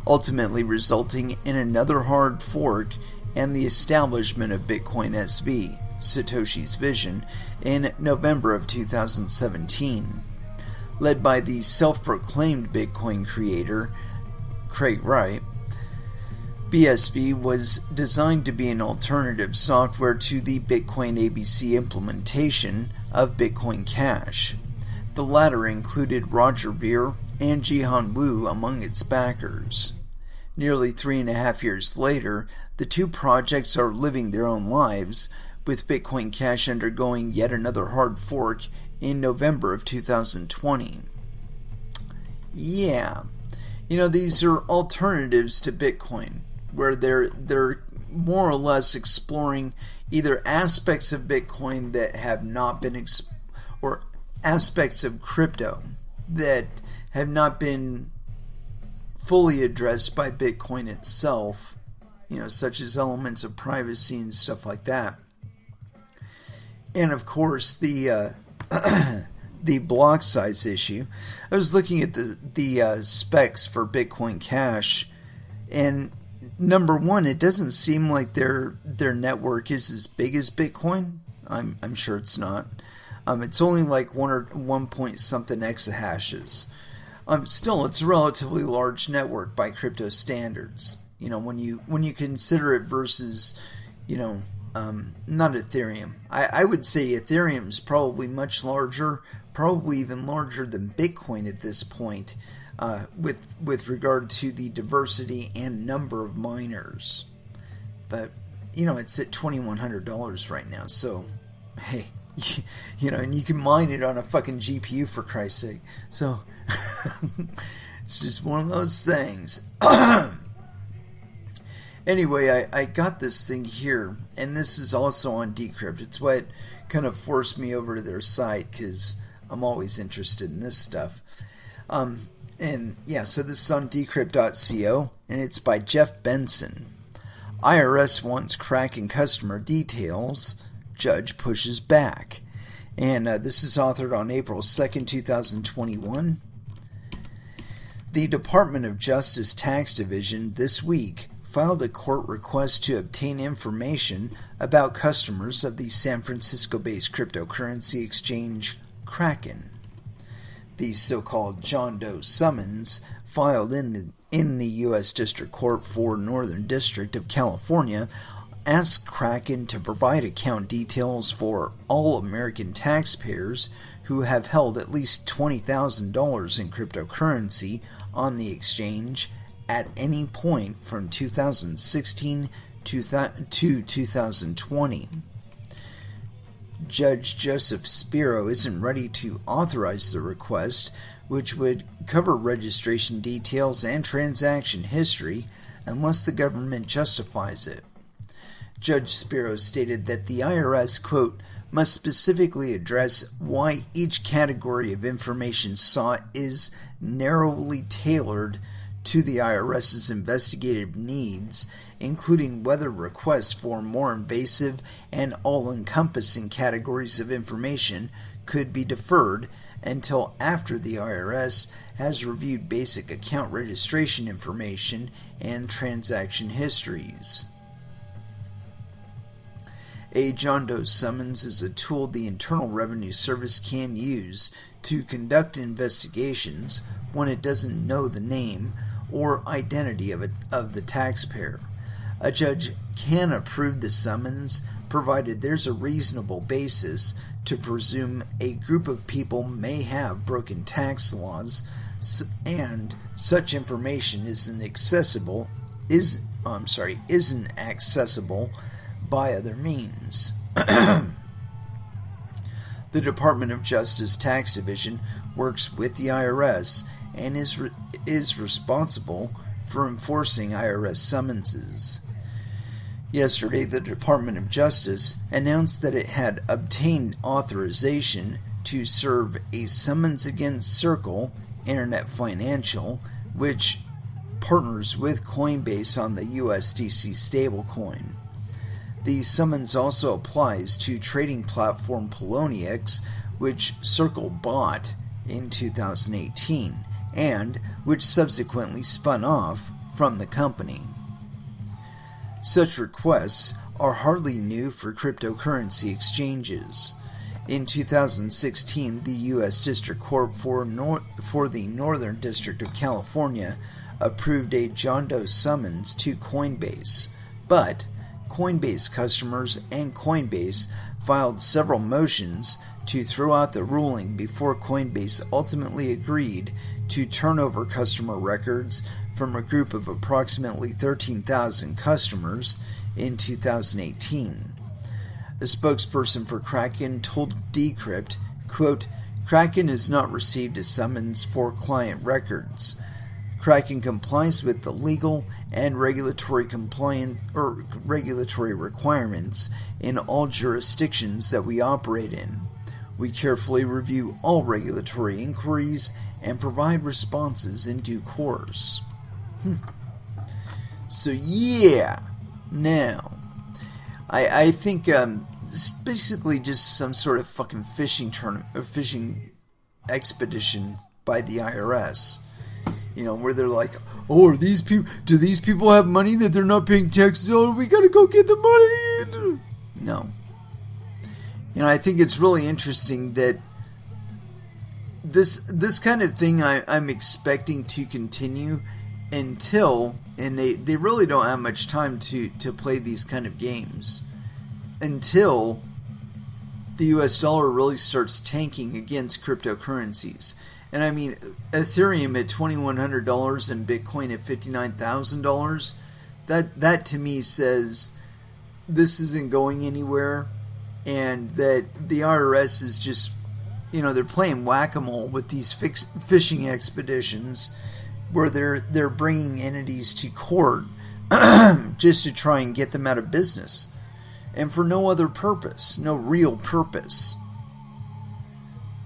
ultimately resulting in another hard fork and the establishment of Bitcoin SV, Satoshi's vision, in November of 2017. Led by the self-proclaimed Bitcoin creator, Craig Wright, BSV was designed to be an alternative software to the Bitcoin ABC implementation of Bitcoin Cash. The latter included Roger Ver and Jihan Wu among its backers. Nearly 3.5 years later, the two projects are living their own lives, with Bitcoin Cash undergoing yet another hard fork in November of 2020. Yeah, these are alternatives to Bitcoin, where they're more or less exploring either aspects of Bitcoin that have not been or aspects of crypto that have not been fully addressed by Bitcoin itself, such as elements of privacy and stuff like that. And of course, the the block size issue. I was looking at the specs for Bitcoin Cash, and number one, it doesn't seem like their network is as big as Bitcoin. I'm sure it's not. It's only like 1 point something exahashes. Still, it's a relatively large network by crypto standards. When you consider it versus, not Ethereum. I would say Ethereum is probably much larger, probably even larger than Bitcoin at this point, with regard to the diversity and number of miners. But it's at $2,100 right now, so hey, and you can mine it on a fucking GPU, for Christ's sake. So it's just one of those things. Anyway, I got this thing here, and this is also on Decrypt. It's what kind of forced me over to their site, because I'm always interested in this stuff. And yeah, so this is on decrypt.co, and it's by Jeff Benson. IRS wants Kraken customer details. Judge pushes back. And this is authored on April 2nd, 2021. The Department of Justice Tax Division this week filed a court request to obtain information about customers of the San Francisco-based cryptocurrency exchange Kraken. The so-called John Doe summons, filed in the U.S. District Court for Northern District of California, asks Kraken to provide account details for all American taxpayers who have held at least $20,000 in cryptocurrency on the exchange at any point from 2016 to 2020. Judge Joseph Spiro isn't ready to authorize the request, which would cover registration details and transaction history, unless the government justifies it. Judge Spiro stated that the IRS, quote, must specifically address why each category of information sought is narrowly tailored to the IRS's investigative needs, including whether requests for more invasive and all-encompassing categories of information could be deferred until after the IRS has reviewed basic account registration information and transaction histories. A John Doe summons is a tool the Internal Revenue Service can use to conduct investigations when it doesn't know the name or identity of the taxpayer. A judge can approve the summons provided there's a reasonable basis to presume a group of people may have broken tax laws and such information isn't accessible by other means. The Department of Justice Tax Division works with the IRS and is responsible for enforcing IRS summonses. Yesterday, the Department of Justice announced that it had obtained authorization to serve a summons against Circle Internet Financial, which partners with Coinbase on the USDC stablecoin. The summons also applies to trading platform Poloniex, which Circle bought in 2018, and which subsequently spun off from the company. Such requests are hardly new for cryptocurrency exchanges. In 2016, the U.S. District Court for the Northern District of California approved a John Doe summons to Coinbase, but Coinbase customers and Coinbase filed several motions to throw out the ruling before Coinbase ultimately agreed to turn over customer records from a group of approximately 13,000 customers in 2018. A spokesperson for Kraken told Decrypt, quote, "Kraken has not received a summons for client records. Kraken complies with the legal and regulatory requirements in all jurisdictions that we operate in. We carefully review all regulatory inquiries and provide responses in due course." So yeah, now I think this is basically just some sort of fucking fishing tournament or fishing expedition by the IRS. You know, where they're like, "Oh, do these people have money that they're not paying taxes on? We gotta go get the money." No. You know, I think it's really interesting that this kind of thing I'm expecting to continue until, and they really don't have much time to play these kind of games, until the US dollar really starts tanking against cryptocurrencies. And I mean, Ethereum at $2,100 and Bitcoin at $59,000, that to me says this isn't going anywhere, and that the IRS is just, you know, they're playing whack-a-mole with these fishing expeditions where they're bringing entities to court just to try and get them out of business, and for no other purpose, no real purpose.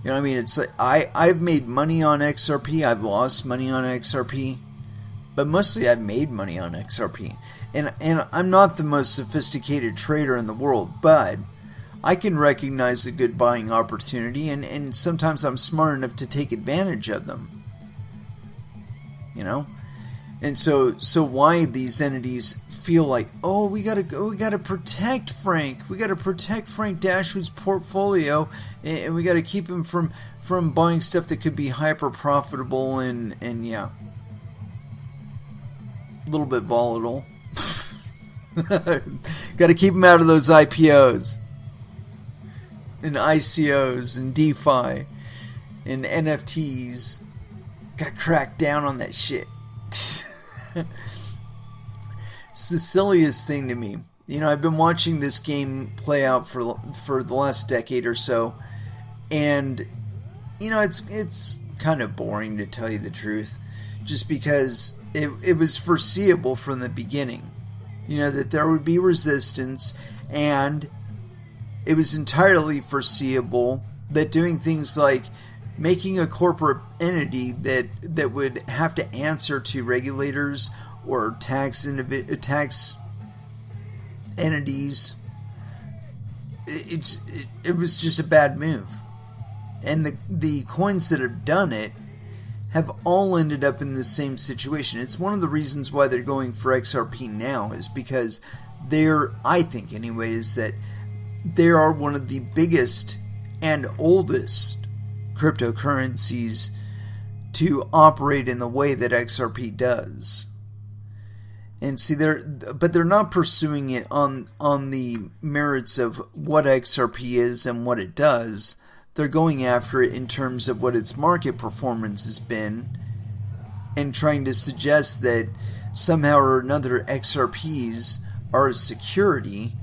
You know what I mean? It's like I've made money on XRP, I've lost money on XRP, but mostly I've made money on XRP. And I'm not the most sophisticated trader in the world, but I can recognize a good buying opportunity, and sometimes I'm smart enough to take advantage of them. You know? And so why these entities feel like, "Oh, we gotta protect Frank. We gotta protect Frank Dashwood's portfolio, and we gotta keep him from buying stuff that could be hyper profitable and yeah, a little bit volatile." Gotta keep him out of those IPOs and ICOs and DeFi and NFTs. Gotta crack down on that shit. It's the silliest thing to me. You know, I've been watching this game play out for the last decade or so, and you know, it's kind of boring, to tell you the truth, just because it was foreseeable from the beginning. You know, that there would be resistance, and it was entirely foreseeable that doing things like making a corporate entity that would have to answer to regulators or tax entities, it was just a bad move. And the coins that have done it have all ended up in the same situation. It's one of the reasons why they're going for XRP now, is because I think anyways, that they are one of the biggest and oldest cryptocurrencies to operate in the way that XRP does. And see, but they're not pursuing it on the merits of what XRP is and what it does. They're going after it in terms of what its market performance has been, and trying to suggest that somehow or another XRPs are a security,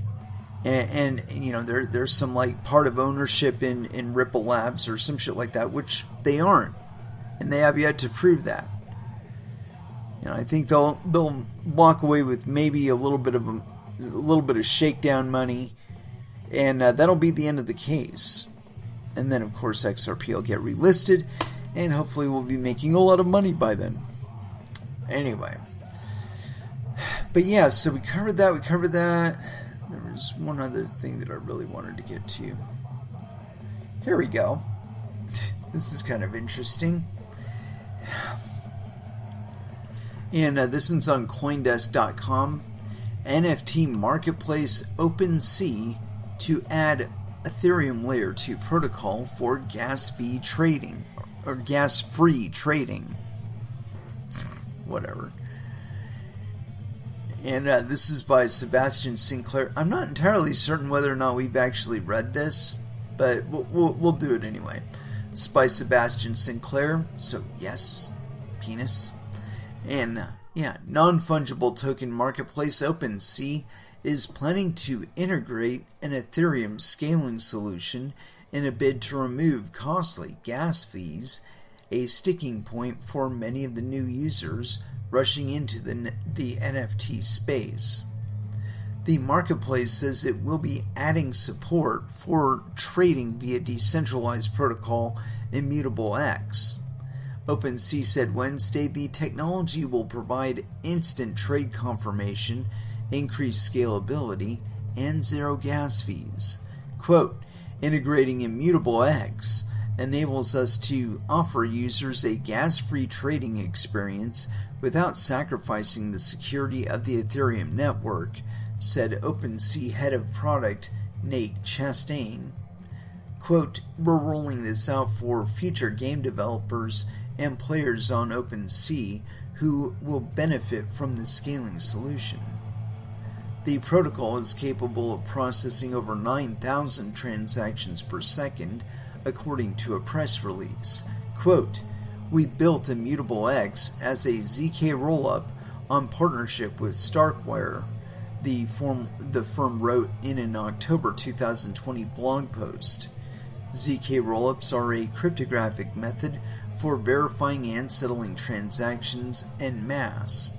and you know, there's some like part of ownership in Ripple Labs or some shit like that, which they aren't, and they have yet to prove that. You know, I think they'll walk away with maybe a little bit of shakedown money, and that'll be the end of the case. And then, of course, XRP will get relisted, and hopefully we'll be making a lot of money by then. Anyway. But yeah, so we covered that. There was one other thing that I really wanted to get to. Here we go. This is kind of interesting. And this one's on Coindesk.com. NFT marketplace OpenSea to add Ethereum Layer 2 protocol for gas-free trading. whatever. And this is by Sebastian Sinclair. I'm not entirely certain whether or not we've actually read this, but we'll do it anyway. It's by Sebastian Sinclair, so yes, penis. And non-fungible token marketplace OpenSea is planning to integrate an Ethereum scaling solution in a bid to remove costly gas fees, a sticking point for many of the new users rushing into the NFT space. The marketplace says it will be adding support for trading via decentralized protocol Immutable X. OpenSea said Wednesday the technology will provide instant trade confirmation, increased scalability, and zero gas fees. Quote, integrating Immutable X enables us to offer users a gas-free trading experience without sacrificing the security of the Ethereum network, said OpenSea head of product Nate Chastain. Quote, we're rolling this out for future game developers and players on OpenSea who will benefit from the scaling solution. The protocol is capable of processing over 9,000 transactions per second, according to a press release. Quote, we built Immutable X as a ZK rollup on partnership with Starkware, the firm wrote in an October 2020 blog post. ZK rollups are a cryptographic method for verifying and settling transactions en masse.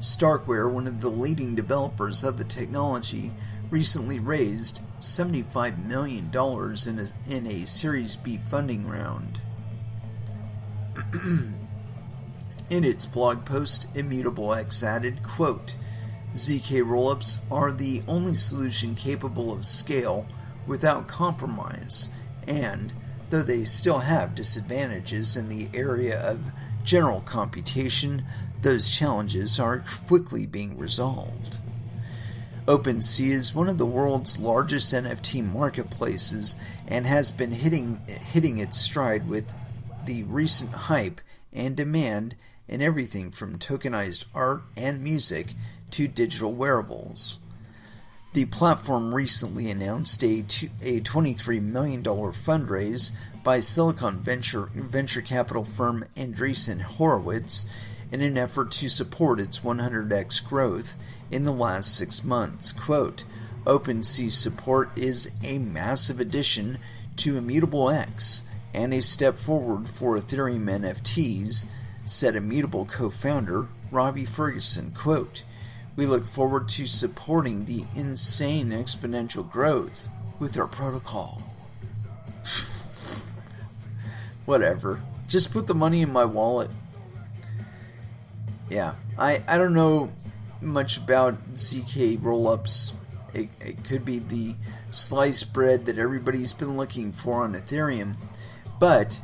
Starkware, one of the leading developers of the technology, recently raised $75 million in a Series B funding round. In its blog post, Immutable X added, quote, ZK rollups are the only solution capable of scale without compromise, and, though they still have disadvantages in the area of general computation, those challenges are quickly being resolved. OpenSea is one of the world's largest NFT marketplaces and has been hitting its stride with the recent hype and demand in everything from tokenized art and music to digital wearables. The platform recently announced a $23 million fundraise by Silicon venture capital firm Andreessen Horowitz in an effort to support its 100x growth in the last 6 months. Quote, OpenSea's support is a massive addition to Immutable X and a step forward for Ethereum NFTs, said Immutable co-founder Robbie Ferguson. Quote, we look forward to supporting the insane exponential growth with our protocol. Whatever. Just put the money in my wallet. Yeah, I don't know much about ZK rollups. It could be the sliced bread that everybody's been looking for on Ethereum. But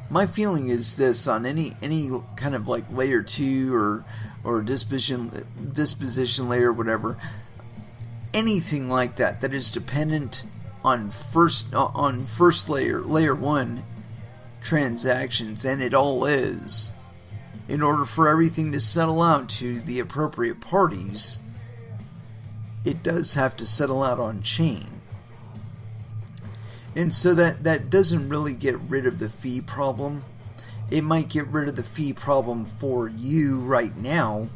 my feeling is this: on any kind of like layer 2 or disposition layer, whatever, anything like that is dependent on first layer 1 transactions, and it all is. In order for everything to settle out to the appropriate parties, it does have to settle out on chain. And so that doesn't really get rid of the fee problem. It might get rid of the fee problem for you right now,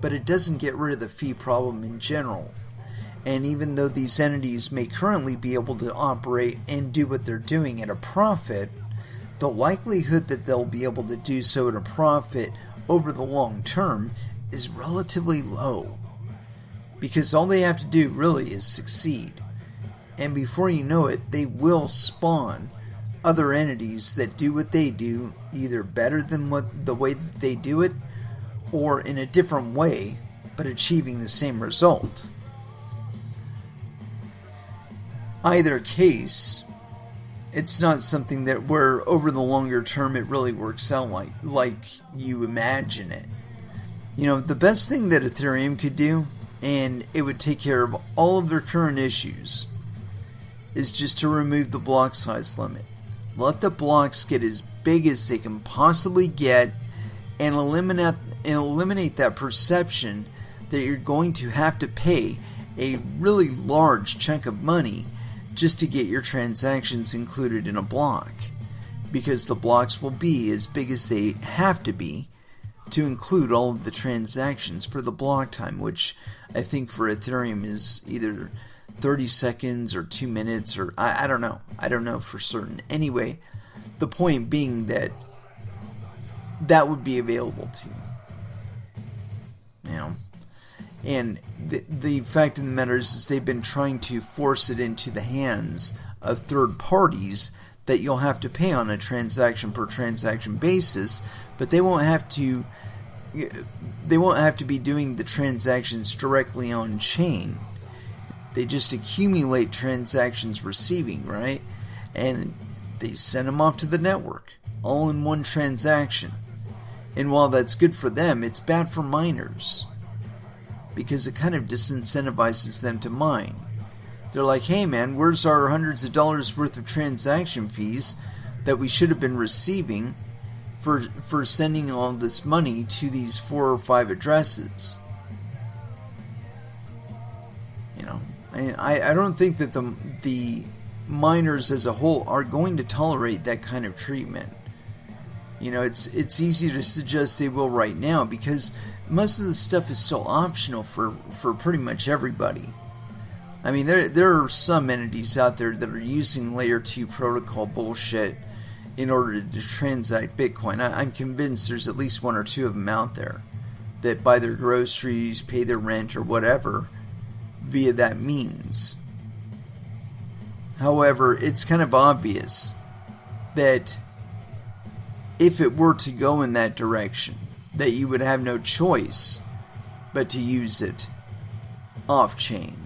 but it doesn't get rid of the fee problem in general. And even though these entities may currently be able to operate and do what they're doing at a profit, the likelihood that they'll be able to do so at a profit over the long term is relatively low. Because all they have to do really is succeed. And before you know it, they will spawn other entities that do what they do, either better than the way that they do it, or in a different way, but achieving the same result. Either case, it's not something that where over the longer term it really works out like you imagine it. You know, the best thing that Ethereum could do, and it would take care of all of their current issues, is just to remove the block size limit. Let the blocks get as big as they can possibly get, and eliminate that perception that you're going to have to pay a really large chunk of money just to get your transactions included in a block, because the blocks will be as big as they have to be to include all of the transactions for the block time, which I think for Ethereum is either 30 seconds or 2 minutes, or I don't know. I don't know for certain. Anyway, the point being that that would be available to you. You know? And the fact of the matter is they've been trying to force it into the hands of third parties that you'll have to pay on a transaction per transaction basis, but they won't have to be doing the transactions directly on chain. They just accumulate transactions receiving, right? And they send them off to the network, all in one transaction. And while that's good for them, it's bad for miners, because it kind of disincentivizes them to mine. They're like, hey man, where's our hundreds of dollars worth of transaction fees that we should have been receiving for sending all this money to these 4 or 5 addresses? You know, I don't think that the miners as a whole are going to tolerate that kind of treatment. You know, it's easy to suggest they will right now, because most of the stuff is still optional for pretty much everybody. I mean, there are some entities out there that are using layer 2 protocol bullshit in order to transact Bitcoin. I'm convinced there's at least 1 or 2 of them out there that buy their groceries, pay their rent, or whatever via that means. However, it's kind of obvious that if it were to go in that direction, that you would have no choice but to use it off-chain.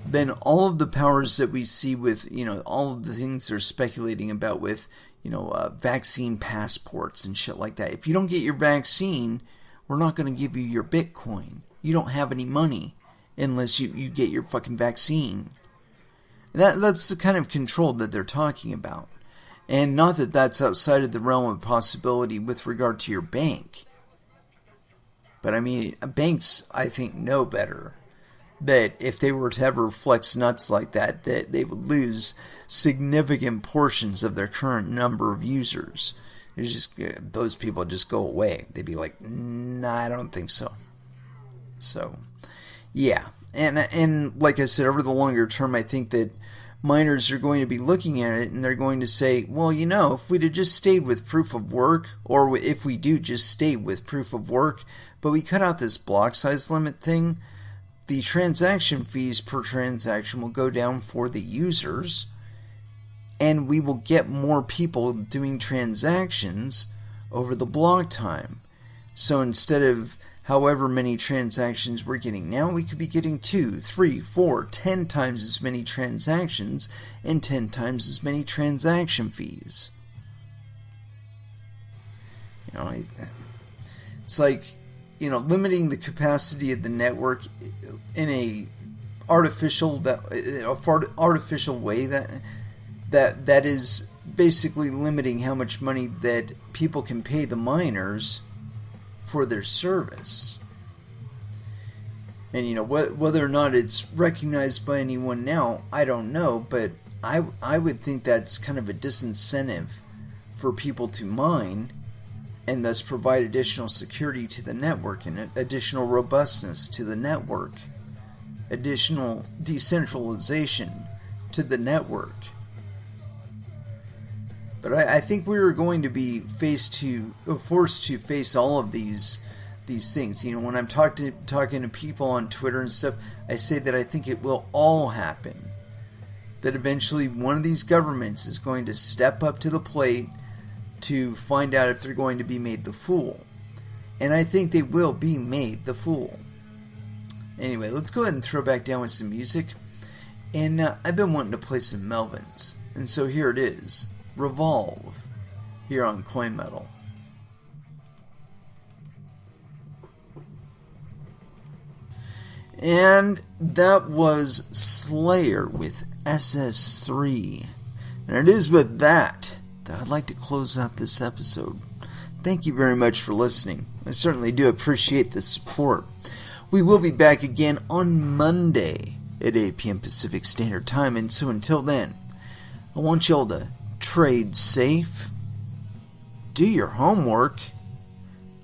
Then all of the powers that we see with, you know, all of the things they're speculating about with, you know, vaccine passports and shit like that. If you don't get your vaccine, we're not going to give you your Bitcoin. You don't have any money unless you get your fucking vaccine. That's the kind of control that they're talking about. And not that that's outside of the realm of possibility with regard to your bank. But I mean, banks, I think, know better. That if they were to ever flex nuts like that, that they would lose significant portions of their current number of users. It's just, those people just go away. They'd be like, nah, I don't think so. So, yeah. And like I said, over the longer term, I think that miners are going to be looking at it and they're going to say, well, you know, if we'd have just stayed with proof of work, or if we do just stay with proof of work, but we cut out this block size limit thing, the transaction fees per transaction will go down for the users, and we will get more people doing transactions over the block time. So instead of however many transactions we're getting now, we could be getting 2, 3, 4, 10 times as many transactions and 10 times as many transaction fees. You know, it's like, you know, limiting the capacity of the network in a artificial way that is basically limiting how much money that people can pay the miners for their service. And you know, whether or not it's recognized by anyone now, I don't know, but I would think that's kind of a disincentive for people to mine, and thus provide additional security to the network and additional robustness to the network, additional decentralization to the network. But I think we are going to be forced to face all of these things. You know, when I'm talking to people on Twitter and stuff, I say that I think it will all happen. That eventually one of these governments is going to step up to the plate to find out if they're going to be made the fool. And I think they will be made the fool. Anyway, let's go ahead and throw back down with some music. And I've been wanting to play some Melvins. And so here it is. Revolve. Here on Coin Metal. And that was Slayer with SS3. And it is with that I'd like to close out this episode. thank you very much for listening. I certainly do appreciate the support. We will be back again on Monday at 8 p.m. Pacific Standard Time, and so until then, I want y'all to trade safe, do your homework,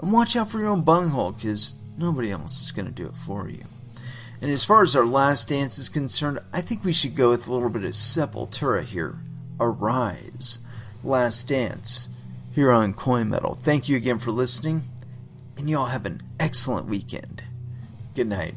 and watch out for your own bunghole, because nobody else is going to do it for you. And as far as our last dance is concerned, I think we should go with a little bit of Sepultura here. Arise. Last dance here on Coin Metal. Thank you again for listening, and y'all have an excellent weekend. Good night.